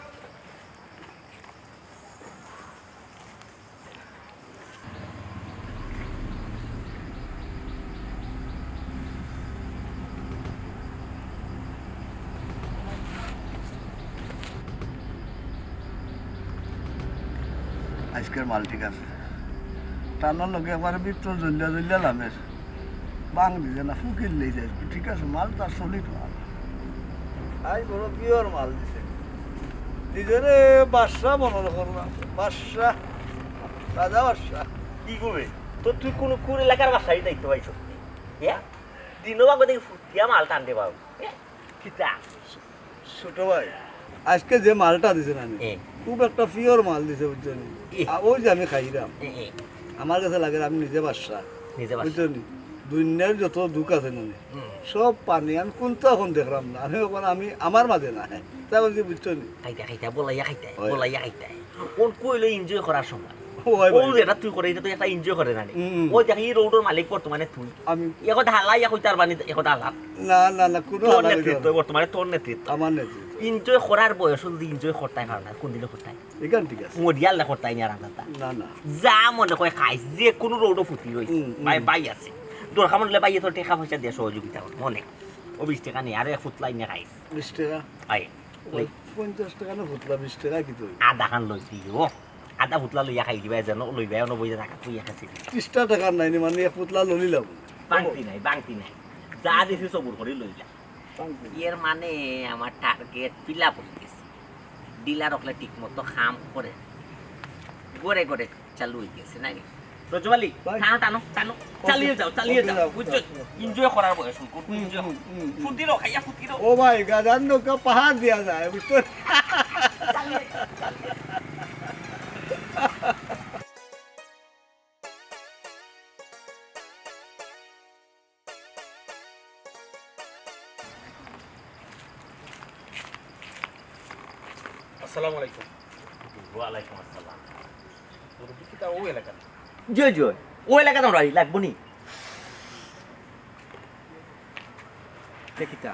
Speaker 5: আজকের মাল ঠিক আছে টানার লগে একবার ভিতর জলিয়া লামের বাং দিছে না ফুকিল লেই যায় ঠিক আছে মাল তার সলিড মাল আজ বড় পিওর মাল দিছে নিজেরে বাদশা মনে করলাম বাদশা রাজা বাদশা
Speaker 4: কি করবে তো তুই কোন এলাকার বাসায় দায়িত্ব পাইছ হ্যাঁ দিনও বাগো দেখি ফুটিয়া মাল টানতে পারো কিতা
Speaker 5: ছোট ভাই আজকে যে মালটা দিছে না খুব একটা পিওর মাল দিছে বুঝছেন ওই যে আমি খাইলাম আমার কাছে লাগে আমি নিজে বাদশা বুঝছেন দুনিয়ার যত দুঃখ আছে না সব পানি আমি কোনটা এখন দেখলাম না আমি আমার মাঝে না তাই বলছি বুঝছো নি
Speaker 4: খাইতা বলাইয়া খাইতা কোন কইলে এনজয় করার সময়
Speaker 5: ওই
Speaker 4: কোন যেটা তুই করে এটা তুই একটা এনজয় করে না ওই দেখি রোডের মালিক বর্তমানে তুই
Speaker 5: আমি
Speaker 4: এখন ঢালাই কই তার বানি এখন আলাপ
Speaker 5: না কোনো
Speaker 4: তোর নেতৃত্ব বর্তমানে তোর নেতৃত্ব
Speaker 5: আমার নেতৃত্ব
Speaker 4: এনজয় করার বয়স যদি এনজয় করতে পারো না কোন দিলে করতে
Speaker 5: এখান ঠিক আছে
Speaker 4: মডিয়াল না করতে না রান্নাটা
Speaker 5: না
Speaker 4: যা মনে করে খাইস যে কোনো রোডও ফুটি রয়েছে বাই আছে দরকার মনে পাইয়ে তোর টাকা পয়সা দিয়ে সহযোগিতা কর মনে ও 20 টাকা নেই আরে ফুটলাই না খাইস
Speaker 5: 20 টাকা
Speaker 4: আয়
Speaker 5: 50 টাকা না ফুটলা 20 টাকা কি তুই
Speaker 4: আধা খান লই দিও আধা ফুটলা লইয়া খাই দিবা যেন লইবা এনে বইয়া টাকা তুই খাইছি
Speaker 5: 30 টাকা নাই মানে ফুটলা ললিলাম
Speaker 4: বাংতি নাই যা দিছি সবুর করে লইলা এর মানে আমার টার্গেট ফিল আপ হয়ে গেছে ডিলার হলে ঠিক মতো কাম করে গড়ে গড়ে চালু হয়ে গেছে নাকি রজমালি টানো চালিয়ে যাও বুঝছো এনজয় করার বয়স এনজয় ফুটিরো খাইয়া ফুটিরো
Speaker 5: ও ভাই গাজান নৌকা পাহাড় দিয়া যায় বুঝছো
Speaker 2: আসসালামু আলাইকুম
Speaker 4: ওয়ালাইকুম আসসালাম
Speaker 2: তোর কিটা ও এলাকা
Speaker 4: জয় ও এলাকা তোমরা লাগবো নি
Speaker 2: দেখিতা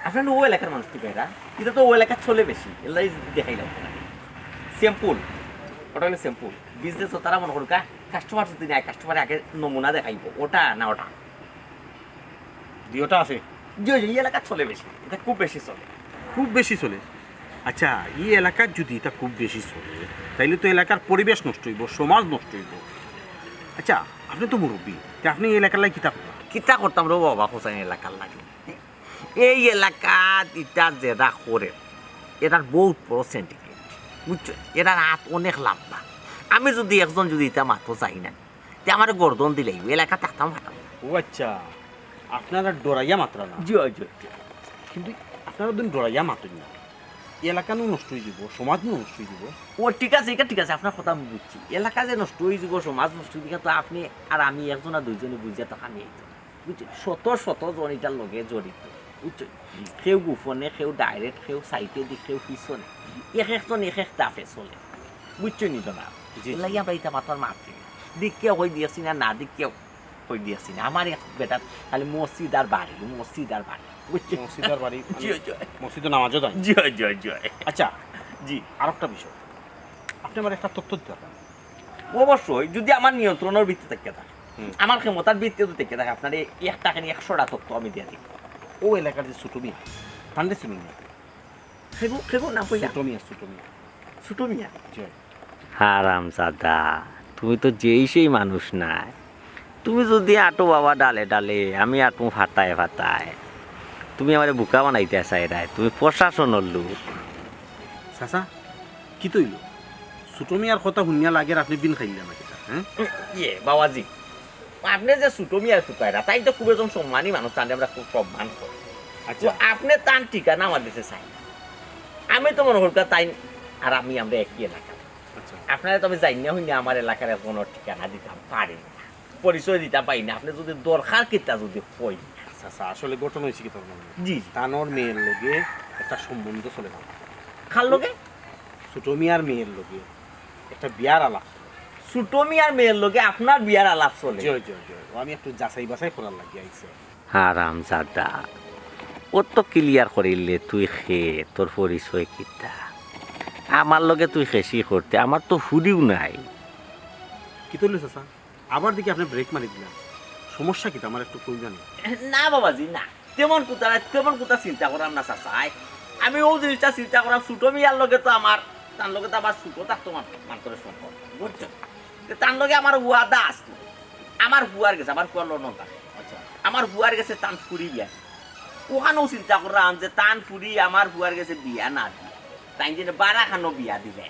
Speaker 4: আপনার ও এলাকার মানুষ ঠিক এরা এটা তো ও এলাকার চলে বেশি এলাই দেখাইলাম সিম্পল ওটা হলো সিম্পল বিজনেস তারা মনে করুক কাস্টমার যদি নেয় কাস্টমার আগে নমুনা দেখাইব ওটা না ওটা
Speaker 1: ওটা আছে
Speaker 4: জি জি এই এলাকার চলে বেশি এটা খুব বেশি চলে
Speaker 1: খুব বেশি চলে আচ্ছা এই এলাকার যদি এটা খুব বেশি চলে তাইলে তো এলাকার পরিবেশ নষ্ট হইব সমাজ নষ্ট হইব আচ্ছা আপনি তো মুরব্বী আপনি এই এলাকার লাগে কিতাব
Speaker 4: কিতা করতাম রে বাবা হোসেন এলাকার লাগে এই এলাকাত এটা যেটা করে এটার বহুত বড় সিন্ডিকেট বুঝছো এটার হাত অনেক লম্বা আমি যদি একজন যদি এটা মাথো চাই না তে আমার গর্দন দিলেই এলাকা থাকতাম হাঁটাম
Speaker 1: ও আচ্ছা আপনারা ডরাইয়া মাত্রা না
Speaker 4: জি জি
Speaker 1: কিন্তু আপনারা দিন ডরাইয়া মাতুন না এলাকানো নষ্ট হয়ে যাব সমাজ নষ্ট হয়ে যাব
Speaker 4: ও ঠিক আছে এটা ঠিক আছে আপনার কথা আমি বুঝছি এলাকা যে নষ্ট হয়ে যাব সমাজ নষ্ট হয়ে তো আপনি আর আমি একজন আর দুইজনে বুঝিয়া তো আমি বুঝছি শত শত জন এটার লগে জড়িত বুঝছো কেউ গোপনে কেউ ডাইরেক্ট কেউ সাইটে দি কেউ পিছনে এক একজন এক এক টাফে চলে বুঝছো নি জনা লাগে আমরা এটা মাথার মারছি দিক কেউ হয়ে দিয়েছি না দিক কেউ হয়ে দিয়েছি না আমার এক বেটা খালি মসজিদ আর বাড়ি বুঝছো
Speaker 1: মসজিদের বাড়ি মসজিদে নামাজও দেয়
Speaker 4: জয় জয় জয়
Speaker 1: আচ্ছা
Speaker 4: জি
Speaker 1: আরেকটা বিষয় আপনি আমার একটা তথ্য দিতে পারেন
Speaker 4: অবশ্যই যদি আমার নিয়ন্ত্রণের ভিত্তিতে থেকে থাকে আমার ক্ষমতার ভিত্তিতে থেকে থাকে আপনার এক টাকা নিয়ে 100টা তথ্য আমি দিয়ে দিই
Speaker 1: ও এলাকার যে ছোট মিয়া ঠান্ডে চিনি না
Speaker 4: খেগো না কইয়া ছোট মিয়া
Speaker 1: জয়
Speaker 4: হারামজাদা তুমি তো যেই সেই মানুষ নাই তুমি যদি আটো বাবা ডালে ডালে আমি আটো ফাটায় তুমি আমার বোকা বানাইতে চাই রায় তুমি প্রশাসনের লোক
Speaker 1: চাচা কি তৈল ছোট মিয়ার কথা শুনিয়া লাগে আপনি বিন খাইলে নাকি হ্যাঁ
Speaker 4: ইয়ে বাবাজি আপনি যে ছোট মিয়ার ফুকায়রা তাই তো খুব একজন সম্মানী মানুষ তাহলে আমরা খুব সম্মান করি
Speaker 1: আচ্ছা
Speaker 4: আপনি তার ঠিকানা আমার দেশে চাই আমি তো মনে করি তাই আর আমরা একই এলাকা
Speaker 1: আচ্ছা
Speaker 4: আপনারা তবে যাই না হইনি আমার এলাকার কোনো ঠিকানা দিতাম পারি না পরিচয় দিতে পারি না আপনি যদি দরকার কিতা যদি কই
Speaker 1: আচ্ছা আসলে ঘটনা হয়েছে কি তোর
Speaker 4: জি
Speaker 1: তানোর মেয়ের লগে একটা সম্বন্ধ চলে গেল
Speaker 4: খাল লগে
Speaker 1: ছোট মিয়ার মেয়ের লগে একটা বিয়ার আলাপ
Speaker 4: ছোট মিয়ার মেয়ের লগে আপনার বিয়ার আলাপ চলে
Speaker 1: জয় জয় জয় আমি একটু যাচাই বাছাই করার লাগি আইছে
Speaker 4: হারামজাদা ও তো ক্লিয়ার করিলে তুই খে তোর পরিচয় কিতা আমার লগে তুই খেসি করতে আমার তো হুদিও নাই
Speaker 1: কি তুললে চাচা আবার দিকে আপনি ব্রেক মারি দিলেন সমস্যা কি আমার একটু কই জানি
Speaker 4: না বাবাজি না তেমন কোথা চিন্তা করাম না চাচাই আমি ও জিনিসটা চিন্তা করাম ছোট মিয়ার লগে তো আমার তার লগে তো আবার ছোট থাকতো মাত্র সম্পর্ক বুঝছো তার লগে আমার হুয়াদা আসলো আমার হুয়ার গেছে আমার হুয়ার লন আচ্ছা আমার হুয়ার গেছে তান ফুরি বিয়া ওখানেও চিন্তা করলাম যে তান ফুরি আমার হুয়ার গেছে বিয়া না দিয়ে তাই যে বারা খানো বিয়া দিলে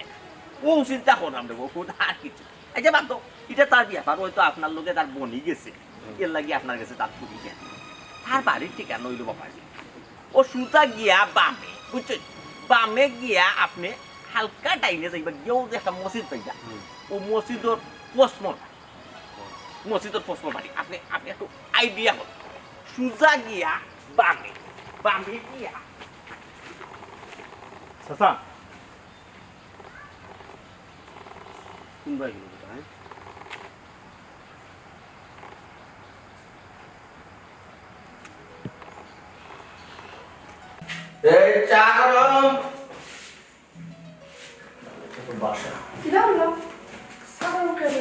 Speaker 4: ও চিন্তা করলাম দেবো আর কিছু এই যে বাদ এটা তার বিয়া পার হয়তো আপনার লোকে তার বনি গেছে এর লাগে আপনার কাছে তার ফুরি বিয়া তার বাড়ির ঠিকানা হইল বাবাজি ও সুতা গিয়া বামে বুঝছেন বামে গিয়া আপনি হালকা টাইনে যাইবা গিয়েও যে একটা মসজিদ পাইবা ও মসজিদের প্রশ্ন বাড়ি আপনি একটু আইডিয়া করুন সুজা গিয়া বামে গিয়া
Speaker 1: চাচা কোনবা গেল হ্যাঁ
Speaker 2: এই চা গরম বাসা
Speaker 6: কিরা হলো সাগর করে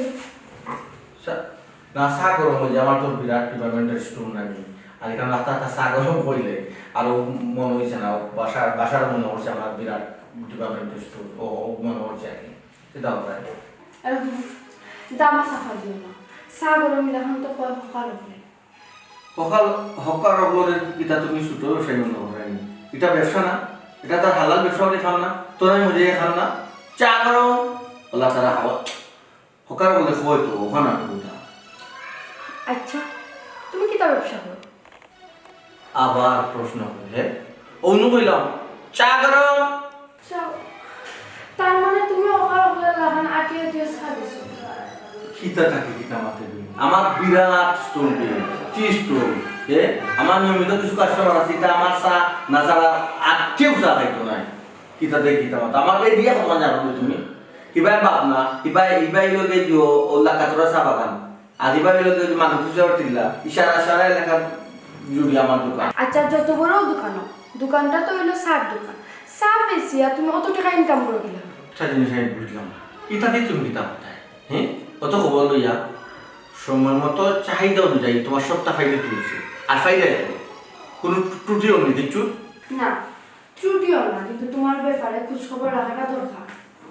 Speaker 2: না চা গরম হয়ে যায় আমার তো বিরাট ডিপার্টমেন্টের স্টোর নাকি আর এখানে রাস্তা চা গরম করলে আরো মনে হয়েছে না বাসার মনে হচ্ছে আমার বিরাট ডিপার্টমেন্টের স্টোর ও মনে হচ্ছে আর কি সেটা প্রায়
Speaker 6: এরকম দামা সাফা দিও না সাগর মিলা হন তো কয় হকার হবে
Speaker 2: হকার অবলের এটা তুমি ছোট ব্যবসায়ী মনে করেন এটা ব্যবসা না এটা তার হালাল ব্যবসা করে খান না তোরা মজে খান না চা গরম ওলা তারা হাওয়া হকার বলে হয় তো ওখানে
Speaker 6: আচ্ছা তুমি কি তার ব্যবসা করো
Speaker 2: আবার প্রশ্ন করে অন্য কইলাম চা গরম
Speaker 6: চাও তার মানে তুমি হকার হলে লাগান আটিয়ে সাদিছো
Speaker 2: খিতাটাকে খিতা মাতে দিন আমার বিরাট স্টোর টি স্টোর আমার নিয়মিত কিছু কাস্টমার আছে এটা আমার চা না যারা আটকেও চা খাইতো নাই খিতাতে খিতা মাতা আমাকে দিয়ে কত জানো তুমি ইবাই বাপ না ইবাই লগে দিও ওলা কাতরা চা বাগান আর ইবাই লগে মানুষ যাওয়ার টিল্লা ইশারা এলাকা জুড়ি আমার দোকান
Speaker 6: আচ্ছা যত বড় দোকান দোকানটা তো হইলো চার দোকান, চা বেশি আর তুমি অত টাকা ইনকাম করে দিলাম।
Speaker 4: একটা জিনিস আমি বুঝলাম না, ইটাতে তুমি কিতা কোথায় হ্যাঁ অত খবর লইয়া সময় মতো চাহিদা অনুযায়ী তোমার সবটা ফাইলে তুলছে আর ফাইলে কোনো ত্রুটিও নেই কিচ্ছু
Speaker 6: না ত্রুটিও না, কিন্তু তোমার ব্যাপারে খোঁজ খবর রাখাটা দরকার।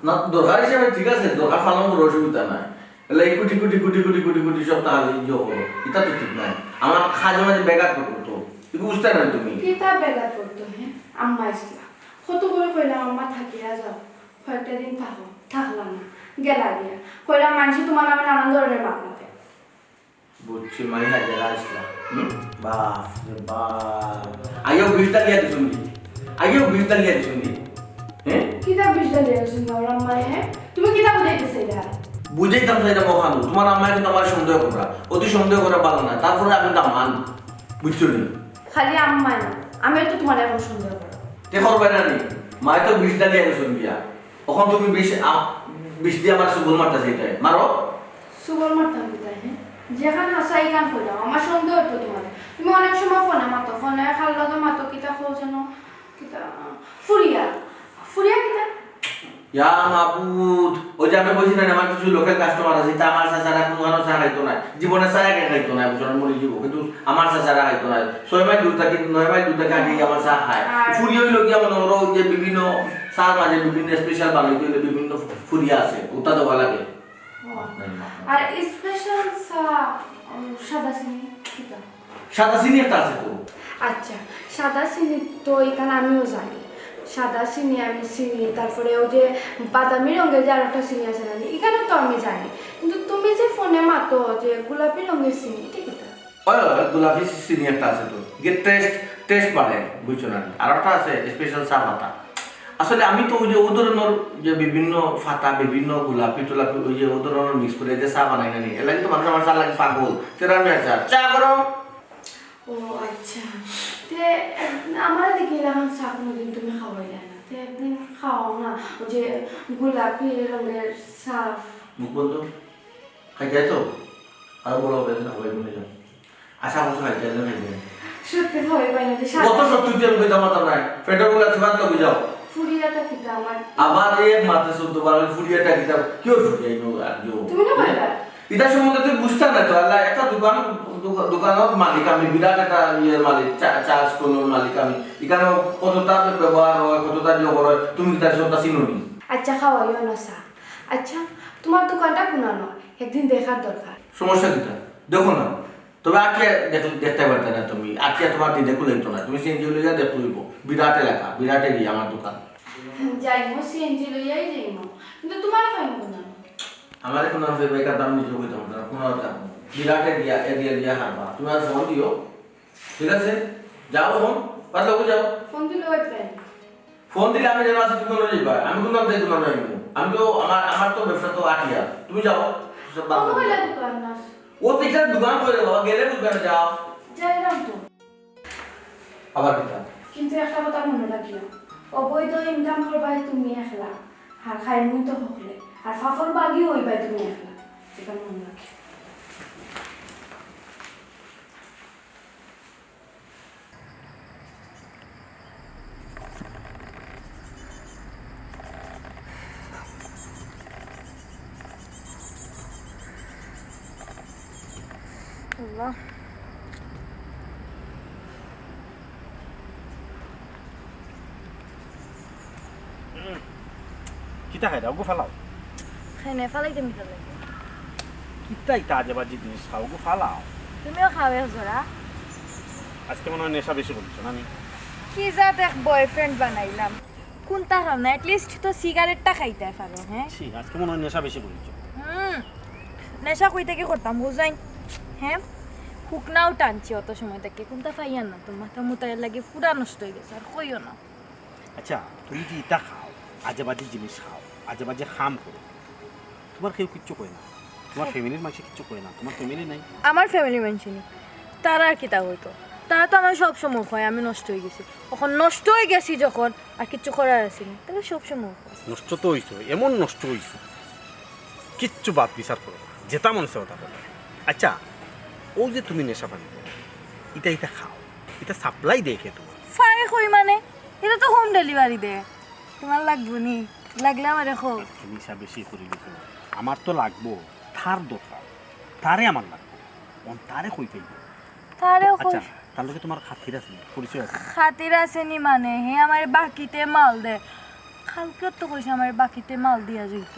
Speaker 4: না দরকার হিসাবে ঠিক আছে, দরকার ফালাম কোনো অসুবিধা নাই, এলে এই কোটি কোটি কোটি কোটি কোটি কোটি সব টাকা ইয়ে করো, এটা তো ঠিক নাই। আমার খাজনা যে ব্যাঘাত করবো তো তুমি বুঝতে না তুমি
Speaker 6: কিতাব ব্যাঘাত করতো। হ্যাঁ আম্মা ইসলা কত করে কইলাম আম্মা থাকিয়া যাও, কয়েকটা দিন থাকো, থাকলা না, গেলা দিয়া কইলাম মানুষ তোমার নামে নানান ধরনের বাপনাতে।
Speaker 4: বুঝছি মানে হাজার আসলাম বাপ রে বাপ আইও বিলটা লিয়া দিছুন কি আইও বিলটা লিয়া দিছুন কি হ্যাঁ
Speaker 6: কিতাব বিশটা লিয়ে গেছেন না আম্মা। হ্যাঁ তুমি কিতাব বুঝাইতেছে এটা
Speaker 4: বুঝাইতাম সেটা মহানু তোমার আম্মায় কিন্তু আমার সন্দেহ করা, অতি সন্দেহ করা ভালো না, তারপরে আমি না মান বুঝছো নি
Speaker 6: খালি আম্মা না, আমিও তো তোমার এখন সন্দেহ করো।
Speaker 4: দেখো বাইনা নি মায় তো বিলটা লিয়া দিছুন বিয়া এখন তুমি বিশ দিয়ে আমার সুবল মারতা সেটাই মারো
Speaker 6: সুবল মারতাম বিদায়। হ্যাঁ যেখানে হাসাই গান কইলাম আমার সন্দেহ হতো তোমার, তুমি অনেক সময় ফোনে মাতো, ফোনে খাল লগে মাতো, কিতা খোঁজ যেন কিতা ফুরিয়া ফুরিয়া কিতা
Speaker 4: ইয়া মাবুদ ওই যে আমি বলছি না আমার কিছু লোকাল কাস্টমার আছে তা আমার চাচারা কোনো চা খাইতো না, জীবনে চা একা খাইতো না, বুঝলেন মরে জীব কিন্তু আমার চাচারা খাইতো না, 6 মাইল দূর থেকে 9 মাইল দূর থেকে আগে আমার চা খায়। ফুরিয়া হইলো কি আমার ওর যে বিভিন্ন চার মাঝে বিভিন্ন স্পেশাল বানাইতে হইলে বিভিন্ন ফুরিয়া আছে ওটা দেওয়া লাগে।
Speaker 6: আর স্পেশাল সাদা চিনি কিতা
Speaker 4: সাদা চিনি একটা আছে তো।
Speaker 6: আচ্ছা সাদা চিনি তো এখানে আমিও জানি, সাদা চিনি আমি চিনি, তারপরে ওই যে বাদামি রঙের যে আর একটা চিনি আছে না এখানে তো আমি জানি, কিন্তু তুমি যে ফোনে মাতো যে গোলাপি রঙের চিনি ঠিক আছে
Speaker 4: ওই গোলাপি চিনি একটা আছে তো যে টেস্ট বাড়ে বুঝছো না, আর একটা আছে স্পেশাল চা পাতা। আসলে আমি তো ওই যে ও ধরনের যে বিভিন্ন ফাতা বিভিন্ন গোলাপি টোলাপি ওই যে ও ধরনের মিক্স করে যে চা বানাই না নি এর লাগে তো মানুষ আমার চা লাগে পাগল তেরা মিয়া চা করো।
Speaker 6: ও আচ্ছা তে আমার দেখি এখন চা কোনোদিন তুমি খাওয়াইলে না, তে একদিন খাওয়াও না ওই যে গোলাপি রঙের চা।
Speaker 4: মুখ বন্ধ খাই যায় তো আর বড় হবে না খাওয়াই বলে যাও আশা বছর খাই যায় না খাই যায়
Speaker 6: সত্যি খাওয়াই পাই না যে
Speaker 4: কত সত্যি তুই আমি কইতাম না নাই পেটে গুলা ছিবাত লগে যাও
Speaker 6: ফুরিয়াটা কিতা আমার
Speaker 4: আবার এক মাত্র 14 বার ফুরিয়াটা কিতাব কিও ফুরিয়াই নো আর যো
Speaker 6: তুমি না বলবা
Speaker 4: এটা সম্বন্ধে তুই বুঝতে না তো আল্লাহ একটা দোকানের মালিক আমি বিরাট একটা ইয়ের মালিক চা স্টলের মালিক আমি এখানে কতটা ব্যবহার হয় কতটা ইয়ে হয় তুমি তার সবটা চিনুনি।
Speaker 6: আচ্ছা খাওয়াইও না চা। আচ্ছা তোমার দোকানটা পুরানো, একদিন দেখার দরকার।
Speaker 4: সমস্যা কিটা দেখো না তবে আটকে দেখতে পারতে না তুমি আটকে তোমার দিনে খুলেইতো না তুমি সিএনজি লইয়া দেখতে হইব বিরাট এলাকা বিরাট এরিয়া আমার দোকান
Speaker 6: যাইমো সিএনজি লইয়াই যাইমো, কিন্তু তোমার পাইমো না।
Speaker 4: আমার এখন আমি বেকার দাম নিজে কইতাম না কোনো বিরাট এরিয়া এরিয়া হারবা তুমি আর ফোন দিও ঠিক আছে যাও ফোন পারলে যাও
Speaker 6: ফোন দিলে ওই পেন
Speaker 4: ফোন দিলে আমি যেন আছে তুমি লই যাবা আমি কোনো দেই তোমার নাই আমি তো আমার তো ব্যবসা তো আটিয়া তুমি যাও সব বাদ
Speaker 6: ও কইলা দোকান না
Speaker 4: ও পিছনে দোকান করে বাবা গেলে দোকানে যাও
Speaker 6: যাইলাম তো,
Speaker 4: আবার কিটা
Speaker 6: কিন্তু একটা কথা মনে রাখিও অবৈধ ইনকাম করবাই তুমি একলা আর খাইমু তো হকলে আর ফাফর বাগি হইবাই তুমি একলা, এটা মনে রাখি।
Speaker 8: আল্লাহ
Speaker 1: কিতা খাই দাও গো ফালাও
Speaker 8: খাইনে ফালাইতে মিটা লাগে
Speaker 1: কিতা ইতা আজেবাজি জিনিস খাও গো ফালাও।
Speaker 8: তুমিও খাবে জোরা
Speaker 1: আজকে মনে হয় নেশা বেশি বলছো না আমি
Speaker 8: কি জাত এক বয়ফ্রেন্ড বানাইলাম কোনটা খাম না এটলিস্ট তো সিগারেটটা খাইতে পারো। হ্যাঁ
Speaker 1: ছি আজকে মনে হয় নেশা বেশি বলছো।
Speaker 8: নেশা কই থেকে করতাম বুঝাই। হ্যাঁ শুকনাও টানছি অত সময় থেকে কোনটা পাইয়ান না তো মাথা মুতায়ের লাগে পুরা নষ্ট হয়ে গেছে আর কইও না।
Speaker 1: আচ্ছা তুমি যে ইটা খাও আজেবাজি জিনিস খাও আজেবাজি খাম করো তোমার কেউ কিচ্ছু কয় না, তোমার ফ্যামিলির মানুষ কিচ্ছু কয় না, তোমার ফ্যামিলি নাই।
Speaker 8: আমার ফ্যামিলি মেনশনি তারা আর কি তা হইতো তারা তো আমার সবসময় হয় আমি নষ্ট হয়ে গেছি, এখন নষ্ট হয়ে গেছি যখন আর কিচ্ছু করার আসেনি তাহলে সবসময়
Speaker 1: নষ্ট তো হইছো এমন নষ্ট হইছো কিচ্ছু বাদ বিচার করো যেটা মনে হচ্ছে ওটা করো। আচ্ছা ও যে তুমি নেশা পানি করো এটা খাও এটা সাপ্লাই দেখে তোমার
Speaker 8: ফাই কই মানে এটা তো হোম ডেলিভারি দে তোমার লাগবো নি লাগলে আমার দেখো
Speaker 1: জিনিসটা বেশি করে দিছো আমার তো লাগবো তার দরকার তারে আমার লাগবো তারে কই পাইব
Speaker 8: তারেও
Speaker 1: আচ্ছা তার লগে তোমার খাতির আছে পরিচয় আছে
Speaker 8: খাতির আছে নি মানে হে আমার বাকিতে মাল দে কালকে তো কইছে আমার বাকিতে মাল দিয়া যাইত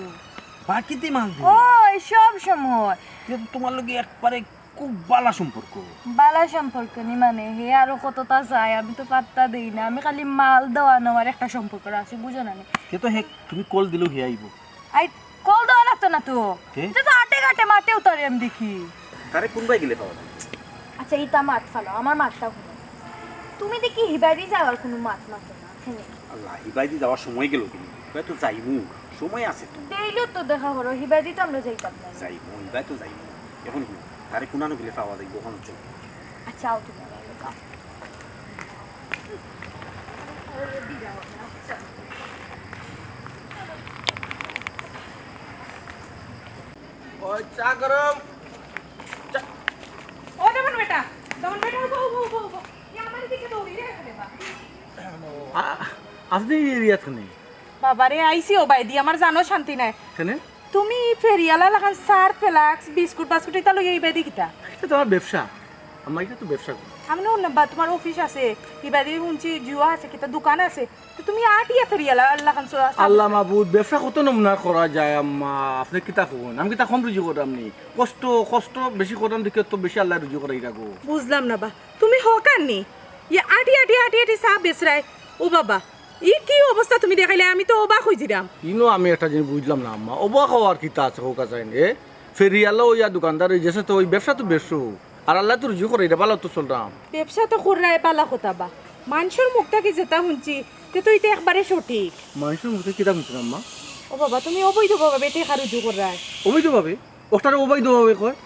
Speaker 1: বাকিতে মাল দিই
Speaker 8: ওই সব সময়
Speaker 1: কিন্তু তোমার লগে একবারে খুব বালা সম্পর্ক
Speaker 8: বালা সম্পর্ক নি মানে হে আরো কতটা চাই আমি তো পাত্তা দেই না আমি খালি মাল দেওয়া নেওয়ার একটা সম্পর্ক আছে বুঝো না
Speaker 1: কিন্তু হে তুমি কল দিলো হে আইব
Speaker 8: আই কল দেওয়া লাগতো না তো
Speaker 1: কে?
Speaker 8: এটা তো আটে ঘাটে মাঠে উতারে আমি দেখি
Speaker 1: তারে কোনবাই গেলে পাওয়া যায়
Speaker 8: আচ্ছা ইটা মাঠ ফালো আমার মাঠটা হলো তুমি দেখি হিবাড়ি যাওয়ার কোনো মাঠ মাঠে না এখানে
Speaker 1: আল্লাহ হিবাইদি যাওয়ার সময় গেল তুমি হিবাই তো যাইবো সময় আছে তো
Speaker 8: ডেইলি তো দেখা করো হিবাড়ি তো আমরা যাইতাম না
Speaker 1: যাইবো হিবাই তো যাইবো এখন কি তারে কোনানো গেলে পাওয়া যাইব ওখানে চল
Speaker 8: আচ্ছা আও তুমি আমার লগে, আও।
Speaker 2: ওই চা গরম
Speaker 7: ও দমন বেটা উঠো ইয়া আমার দিকে দৌড়ি রে দেবা
Speaker 2: আপনি এরিয়াত নেই
Speaker 7: বাবারে আইসি ও বাই দি আমার জানো শান্তি নাই
Speaker 2: কেন
Speaker 7: তুমি ফেরিয়ালা লাগান সার ফ্লাক্স বিস্কুট বাস্কুট এটা লই এই বাদি কিটা
Speaker 2: এটা তোমার ব্যবসা আমার এটা তো ব্যবসা করি
Speaker 7: আমি না বা তোমার অফিস আছে ইবাদি হুঁচি জুয়া আছে কিটা দোকান আছে তো তুমি আটিয়া ফেরিয়ালা লাগান
Speaker 2: আল্লাহ মাহবুদ ব্যবসা কত নমুনা করা যায় আম্মা আপনি কিতা কোন আমি কিতা কম রুজি করাম নি কষ্ট বেশি করাম দেখে তো বেশি আল্লাহ রুজি করাই রাখো
Speaker 7: বুঝলাম না বা তুমি হকার নি ইয়া আটি সা বেসরাই ও বাবা ই কি অবস্থা তুমি দেখাইলে আমি তো অবাক হইছিলাম
Speaker 2: ইনো আমি একটা জিনিস বুঝলাম না আম্মা অবাক হওয়ার কিতা আছে হোকা চাই নে ফেরিয়ালো ইয়া দোকানদার যেসে তো ওই ব্যবসা তো বেশো আর আল্লাহ তো রুজি করে এটা ভালো তো চলতাম
Speaker 7: ব্যবসা তো কররাই পালা কথা বা মানুষের মুখটা কি যেটা শুনছি তে তো এটা একবারে সঠিক
Speaker 2: মানুষের মুখে কিতা শুনছেন আম্মা
Speaker 7: ও বাবা তুমি অবৈধভাবে বেটে খারুজু কররাই
Speaker 2: অবৈধভাবে ওটারে অবৈধভাবে কয়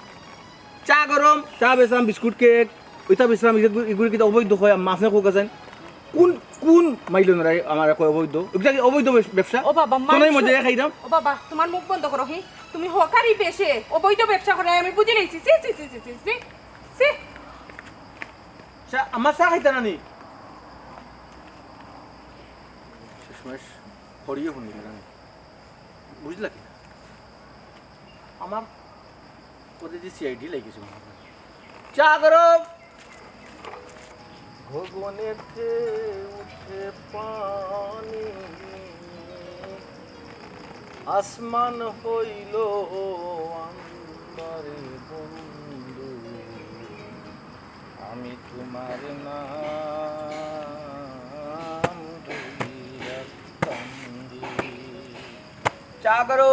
Speaker 2: চা গরম চা বেচলাম বিস্কুট কেক ওইটা বেচলাম এগুলো কিতা অবৈধ হয় আম্মা আপনি কোকা যান কোন মাইলন রাই আমার কয় অবৈধ এটা কি অবৈধ ব্যবসা
Speaker 7: ও বাবা
Speaker 2: তোনাই মজা খাইরাম
Speaker 7: ও বাবা তোমার মুখ বন্ধ করো হি তুমি হকারি পেশে অবৈধ ব্যবসা করে আমি বুঝি লইছি সি
Speaker 2: চা আমার চা খাইতা নানি শেষমেশ হরিয়ে শুনি গেলাম বুঝলা কি আমার ওদের যে সিআইডি লাগিয়েছে চা গরম ভগবানেতে উঠে পানি আসমান হইল আন্দারে বন্ধু আমি তোমার নাম ধরিয়া কান্দি চা করো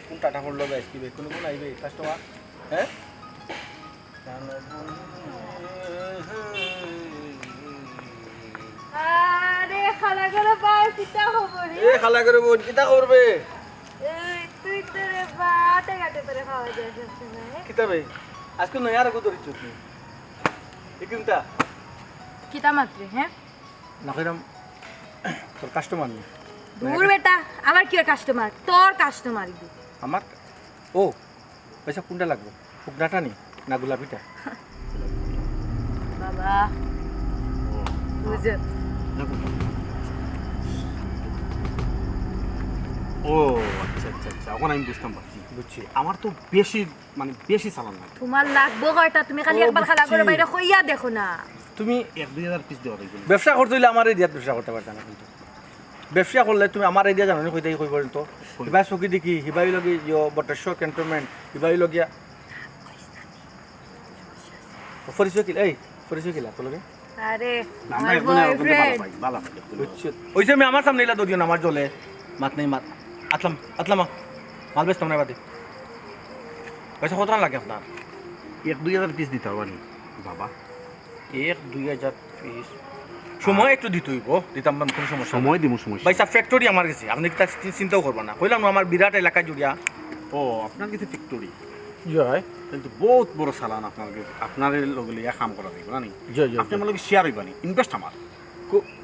Speaker 2: কোন টাটা পড়লো বেশ কি কোন কোন আইবে কাস্টমার হ্যাঁ
Speaker 8: আরে খালা করে পায় কিটা খবর
Speaker 2: এ খালা করে বোন কিতা করবে
Speaker 8: এই তুই তো রে বাটে ঘাটে করে খাওয়া যায় সবসময়
Speaker 2: কিতা ভাই আজকে নয় আর কত ধরিছ তুমি একিনটা
Speaker 8: কিটা মাত্রে হ্যাঁ
Speaker 2: না কইরাম তোর কাস্টমার নেই
Speaker 8: দূর বেটা আমার কি কাস্টমার তোর কাস্টমার দি
Speaker 2: আমার ও পয়সা কোনটা লাগবে শুকনাটা নি না গোলাপিটা
Speaker 8: বাবা বুঝে
Speaker 1: ও আচ্ছা এখন আমি বুঝতাম পারছি বুঝছি আমার তো বেশি চালান লাগে
Speaker 8: তোমার লাগবো কয়টা তুমি খালি একবার খালা করে বাইরে কইয়া দেখো না
Speaker 2: তুমি
Speaker 1: 1-2 হাজার পিস দেওয়া লাগবে
Speaker 2: ব্যবসা করতে হইলে আমার এরিয়াত ব্যবসা করতে পারতা না কিন্তু ব্যবসা করলে তুমি আমার এরিয়া জানো কইতে কই পর্যন্ত হিবাই চকি দেখি হিবাই লগি বটেশ্বর ক্যান্টনমেন্ট হিবাই লগিয়া পরিচয় কিলা তো লগে
Speaker 8: আরে
Speaker 1: আমরা
Speaker 8: আমার
Speaker 1: একদম
Speaker 8: বয়ফ্রেন্ড
Speaker 1: ভালো
Speaker 2: বুঝছো ওইসে আমি আমার সামনে ইলা দিও না আমার জলে মাত নেই মাত আতলাম মাল বেচতাম না বাদে পয়সা কত লাগে আপনার
Speaker 1: 1-2 হাজার পিস দিতে হবে বাবা
Speaker 2: 1-2 হাজার পিস সময় একটু দিতে হইব দিতাম না কোনো সমস্যা
Speaker 1: সময় দিব সময়
Speaker 2: ভাই সাহেব ফ্যাক্টরি আমার কাছে আপনি কি চিন্তাও করবেন না কইলাম না আমার বিরাট এলাকা জুড়িয়া
Speaker 1: ও আপনার কিছু ফ্যাক্টরি
Speaker 2: জয়
Speaker 1: কিন্তু বহুত বড় চালান আপনার লগে লিয়া কাম করা যাইব না নি
Speaker 2: জয়
Speaker 1: আপনি আমার লগে শেয়ার হইবানি ইনভেস্ট আমার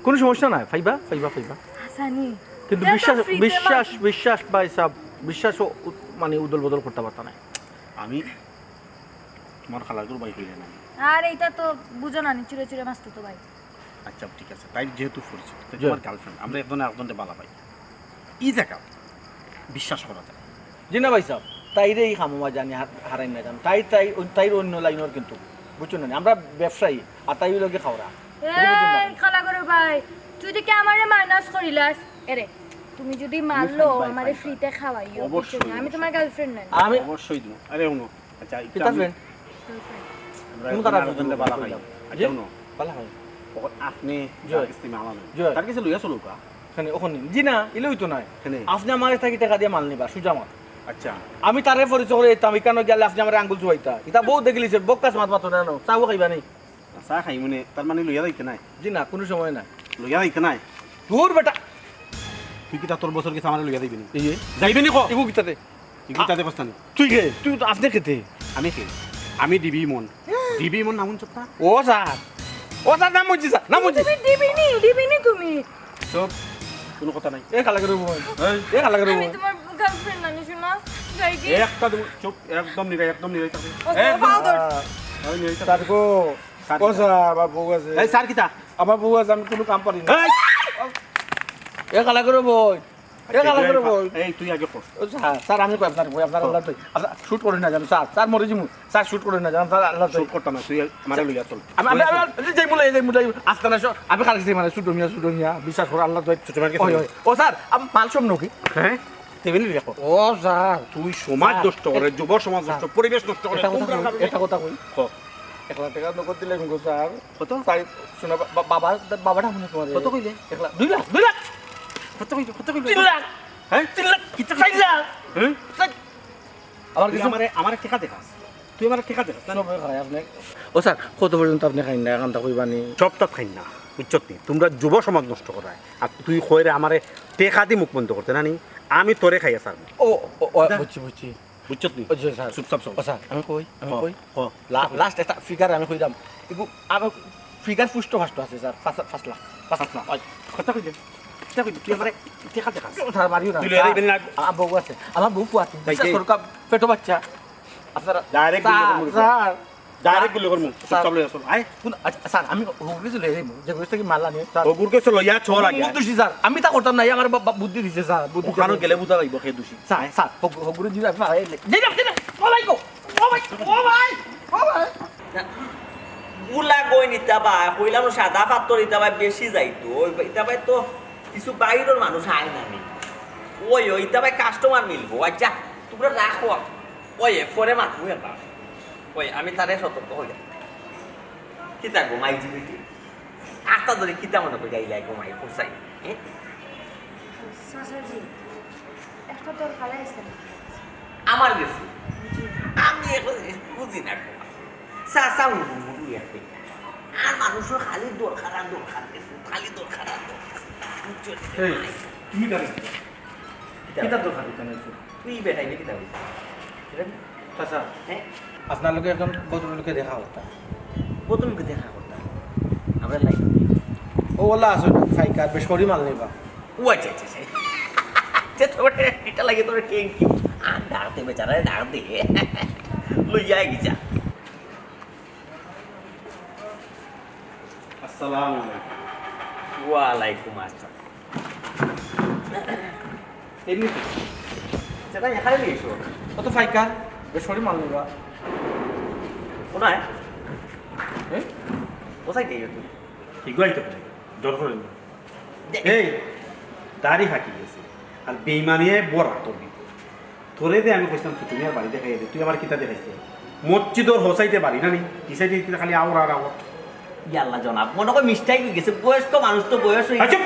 Speaker 2: কোনো সমস্যা নাই ফাইবা
Speaker 8: হাসানি
Speaker 2: কিন্তু বিশ্বাস ভাই সাহেব বিশ্বাস মানে উদল বদল করতে পারতা না
Speaker 1: আমি তোমার খালাগুলো বাই কইলে না
Speaker 8: আর এইটা তো বুঝো না নি চুরে চুরে মাস্ত তো ভাই
Speaker 1: আচ্ছা ঠিক আছে, তাই যেহেতু পরিচিত তোমার গার্লফ্রেন্ড, আমরা একজনে একজনকে বালা পাই, এই জায়গা বিশ্বাস করা যায়।
Speaker 2: জি না ভাই সাহেব, তাইরে এই খামো জানি হারাই না জান, তাই অন্য লাইনের কিন্তু বুঝছো না, আমরা ব্যবসায়ী আর তাই লগে খাওয়া।
Speaker 8: এই খালা করে ভাই, তুই কি আমারে মাইনাস করিলাস? এরে তুমি যদি মারলো আমারে ফ্রিতে খাওয়াইও, বুঝছো না? আমি তোমার গার্লফ্রেন্ড না।
Speaker 2: আমি
Speaker 1: অবশ্যই দেবো। আরে উনো, আচ্ছা
Speaker 2: কিতা ফ্রেন্ড
Speaker 1: কোন তারা একজনকে বালা পাই, আচ্ছা উনো
Speaker 2: পালা হয়
Speaker 1: আপনি
Speaker 2: জয়।
Speaker 1: কিস্তিমে আলানো
Speaker 2: জয়।
Speaker 1: তার কিছু লইয়া চলো কা
Speaker 2: ওখানে ওখানে জি না এলে হইতো না,
Speaker 1: এখানে।
Speaker 2: আপনি আমার থাকি টাকা দিয়ে মাল নিবা সুজা মাল।
Speaker 1: আচ্ছা
Speaker 2: আমি তারে পরিচয় করে দিতাম, এখানে গেলে আপনি আমার আঙ্গুল চুয়াইতা, এটা বউ দেখলিছে বক্কাস মাত মাত্র না চাও খাইবা নেই।
Speaker 1: চা খাই মানে তার মানে লইয়া যাইতে নাই,
Speaker 2: জি না কোনো সময় না।
Speaker 1: লইয়া যাইতে নাই।
Speaker 2: দূর বেটা
Speaker 1: তুই কি তোর বছর কিছু আমার লইয়া দিবি নি?
Speaker 2: এই
Speaker 1: যাইবি নি কো
Speaker 2: এগো কিতাতে
Speaker 1: তুই কি তাতে বসতানি?
Speaker 2: তুই কে তুই তো আপনি খেতে
Speaker 1: আমি কে? আমি দিবি মন, দিবি মন নামুন চপ্পা
Speaker 2: ও স্যার নাম বুঝছি স্যার, নাম বুঝছি।
Speaker 8: তুমি দিবি নি তুমি।
Speaker 1: চুপ, কোনো কথা নাই।
Speaker 2: এ খালা করে বল, এ খালা করে
Speaker 8: আমি
Speaker 2: বল।
Speaker 8: তোমার গার্লফ্রেন্ড না শোনা। যাই কি?
Speaker 1: একটা চুপ, একদম নিরাই, একদম নিরাই থাকবে। ওই নিরাই থাকবে।
Speaker 2: স্যার গো ও স্যার আমার বউ আছে,
Speaker 1: এই স্যার কিতা?
Speaker 2: আমার বউ আছে, আমি কোনো কাম পারি না।
Speaker 1: এই
Speaker 2: এ খালা করে বল, এ খালা করে বল।
Speaker 1: এই তুই আগে কর।
Speaker 2: ও স্যার স্যার আমি কই আপনার বই আপনার আল্লাহ তো আপনার শুট করে না জানো স্যার, স্যার মরে জিমু স্যার শুট করে না জানো স্যার আল্লাহ তো
Speaker 1: শুট করতাম না, তুই আমারে লইয়া চল।
Speaker 2: আমি যাই মুলে আস্তে না আমি খালি মানে শুট মিয়া বিশ্বাস করে আল্লাহ তো
Speaker 1: ছোট মার্কে
Speaker 2: ও স্যার আমি মাল সব নকি।
Speaker 1: হ্যাঁ তেমনি দেখো
Speaker 2: ও স্যার
Speaker 1: তুই সমাজ নষ্ট করে, যুব সমাজ নষ্ট, পরিবেশ নষ্ট করে।
Speaker 2: এটা কথা কই
Speaker 1: ক
Speaker 2: 1 লাখ টাকা নগদ দিলে গো স্যার।
Speaker 1: কত?
Speaker 2: শোনা বাবাটা মনে তোমার
Speaker 1: কত কইলে?
Speaker 2: 1 লাখ 2 লাখ
Speaker 1: কত কইলে? কত কইলে?
Speaker 2: 3 লাখ
Speaker 1: হ্যাঁ
Speaker 2: 3 লাখ কিতা 4 লাখ
Speaker 1: হ্যাঁ
Speaker 2: আমার
Speaker 1: তুই
Speaker 2: কিছু
Speaker 1: আমারে টাকা দেখাস, তুই আমারে টাকা দেখাস না?
Speaker 2: ও স্যার কত পর্যন্ত আপনি খাইন না এখানটা কইবানি?
Speaker 1: চপ টপ খাই না, বুঝছত নি? তোমরা যুব সমাজ নষ্ট করায় আর তুই কইরে আমারে টেকা দি মুখ বন্ধ করতে না নি, আমি তোরে খাইয়া স্যার।
Speaker 2: ও বুঝছি
Speaker 1: বুঝছত নি?
Speaker 2: ও জি স্যার
Speaker 1: চুপচাপ চল।
Speaker 2: ও স্যার আমি কই
Speaker 1: হ
Speaker 2: লাস্ট একটা ফিগার আমি কইলাম এগু আমার ফিগার পুষ্ট ফাষ্ট আছে স্যার 5 লাখ 5 লাখ
Speaker 1: কত কইলে? কত কইলে? তুই আমারে টাকা দেখাস।
Speaker 2: স্যার মারিও না
Speaker 1: তুই লইয়া দিবি না?
Speaker 2: আমার বউ আছে, আমার বউ পুয়াতি বিশ্বাস করো পেটো বাচ্চা আপনারা
Speaker 1: ডাইরেক্ট
Speaker 2: স্যার
Speaker 1: ডাইরেক্ট গুলি করমু, চুপচাপ লইয়া চল। আয়
Speaker 2: কোন স্যার আমি হুগলি চলে যাই যে কইছে কি মারলা নিয়ে স্যার
Speaker 1: ও গুরকে চল লইয়া চল আগে।
Speaker 2: দোষী স্যার আমি তা করতাম না, আমার বুদ্ধি দিছে স্যার বুদ্ধি
Speaker 1: ওখানে গেলে বুঝা যাইব কে দোষী।
Speaker 2: স্যার হুগলি জিরা ও ভাই
Speaker 4: গুলা গই নিতা বা কইলাম সাদা পাত্র নিতা বা বেশি যাইতো ওই ইতা ভাই তো কিছু বাইরের মানুষ আয় না নি ওই ইতা ভাই কাস্টমার মিলবো। আচ্ছা তোমরা রাখো ওই পরে মাতবো এটা ওই আমি তারে সতর্ক হইলাম কিতা গো মাই জিবিটি আস্তা ধরে কিতা মনে করে যাইলাই গো মাই কোসাই
Speaker 8: সাসাজি একটা দরকার আছে
Speaker 4: আমার গেছে আমি এখন বুঝি না সাসা মুড়ু ইয়াতে আর মানুষের খালি দরকার আর দরকার খালি দরকার আর দরকার
Speaker 2: তুমি জানো কিতা দরকার এখানে
Speaker 4: তুই বেটাইবি কিতা
Speaker 2: চাচা
Speaker 4: হ্যাঁ
Speaker 2: আপনার লোকে একজন ভদ্রলোকে দেখা হতা
Speaker 4: প্রথমকে দেখা করতাম আমরা লাইক
Speaker 2: ও ওলা আসো ফাইকার বেশ করি মাল নেবা
Speaker 4: ও আচ্ছা আচ্ছা আচ্ছা তোর এটা লাগে তোর ট্যাঙ্কি আর ডাকতে বেচারা ডাক দে লইয়া গিয়া
Speaker 1: আসসালামু আলাইকুম।
Speaker 4: ওয়ালাইকুম আসসালাম
Speaker 1: এমনি
Speaker 4: সেটা এখানে নিয়েছো
Speaker 2: কত ফাইকার বেশ করি মাল নেবা
Speaker 4: কোনায়
Speaker 2: হ্যাঁ
Speaker 4: কোথায় গিয়ে তুই
Speaker 1: ঠিকই তো দরকার নেই। এই দাড়ি ফাঁকি গেছে আর বেইমানিয়ে বড় তোর তোরে দে আমি কইতাম তুমি আর বাড়ি দেখাই দে, তুই আমার কিতা দেখাইতে মসজিদর হোসাইতে পারি না নি কি সাইডে খালি আওর আর আওর।
Speaker 4: ইয়াল্লা জনাব মনে করে মিস্টাইক হয়ে গেছে বয়স্ক মানুষ তো বয়স হয়ে
Speaker 1: আচ্ছা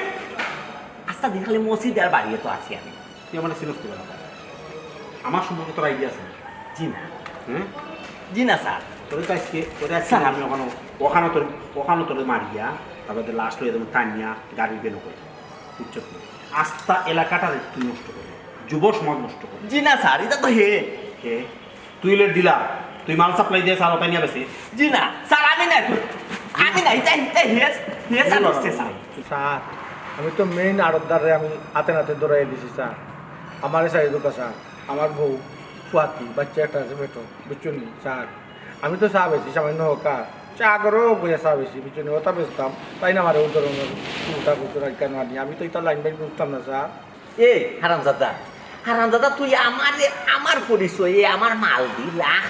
Speaker 4: আস্তা দিন খালি মসজিদ আর বাড়িয়ে তো আছি আমি
Speaker 1: তুই আমার সিরিয়াস করে না, আমার সম্পর্কে তোর আইডিয়া আছে?
Speaker 4: জি না
Speaker 1: হ্যাঁ
Speaker 4: জি না স্যার
Speaker 1: তোর তো আজকে আমি ওখানে তোর মারিয়া তারপরে লাস্ট হয়ে যেমন টানিয়া গাড়ি বের করে বুঝছো আস্থা এলাকাটা তুই নষ্ট করে, যুব সমাজ নষ্ট করে।
Speaker 4: জি না স্যার এটা তো হে
Speaker 1: হে তুই ডিলার, তুই মাল সাপ্লাই দিয়ে স্যার ওটা নিয়ে বেশি।
Speaker 4: জি না স্যার আমি না এটা হে স্যার হচ্ছে স্যার
Speaker 2: স্যার আমি তো মেইন আড়তদারে আমি হাতে নাতে দৌড়াই দিছি স্যার আমারে চাই দোকা স্যার আমার বউ ফুয়াতি বাচ্চা একটা আছে বেটো বুঝছো নি স্যার আমি তো চা বেছি সামান্য হোকা চাগরও বইয়া চা বেশি পিছনে ওটা বেচতাম তাই না আমার ধরনের উল্টা কুচুরা কেন আনি আমি তো এটা লাইন বাইন বুঝতাম না চা
Speaker 4: এই হারামজাদা তুই আমার পরিচয় আমার মাল দি লাখ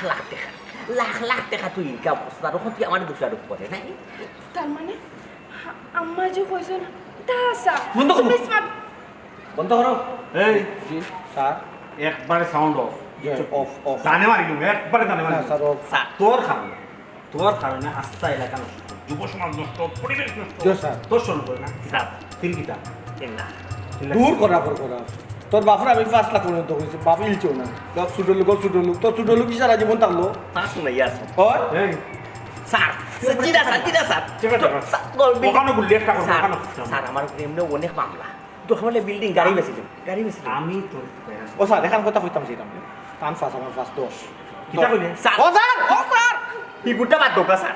Speaker 4: লাখ টাকা তুই ইনকাম করছিস আর ওখান তুই আমার দোষারোপ করে নাই
Speaker 6: তার মানে আম্মা যে কইছে না তা আসা
Speaker 1: বন্ধ করো।
Speaker 6: তুমি smart-
Speaker 4: বন্ধ করো
Speaker 1: এই
Speaker 2: জি স্যার
Speaker 1: একবারে সাউন্ড অফ
Speaker 2: অফ অফ
Speaker 1: জানে মারি তুমি একবারে জানে মারি
Speaker 2: না স্যার অফ
Speaker 4: স্যার
Speaker 1: তোর কারণে আস্থা এলাকা নষ্ট যুব সমাজ নষ্ট পরিবেশ নষ্ট
Speaker 2: জি, স্যার।
Speaker 1: তোর শুরু করে না
Speaker 4: স্যার
Speaker 1: তিনকিটা
Speaker 4: না
Speaker 2: দূর করা তোর বাপরা আমি 5 লাখ পর্যন্ত কইছি বাপ ইলছেও না গপ ছোট লোক তোর ছোট লোক কি সারা জীবন থাকলো
Speaker 4: পাঁচ নাই আছে
Speaker 2: হয়
Speaker 1: এই
Speaker 4: স্যার স্যার
Speaker 1: ঠিক আছে ওখানে বললি একটা কথা
Speaker 4: স্যার
Speaker 1: ওখানে
Speaker 4: স্যার আমার এমনি অনেক মামলা তো হলে বিল্ডিং গাড়ি বেচিলেন
Speaker 1: আমি তোর
Speaker 2: ও স্যার এখন কথা কইতাম সেটা টান ফাঁস আমার ফাঁস 10
Speaker 1: কিটা কইলে
Speaker 4: স্যার ও স্যার কি গুটা বাদ দোকা স্যার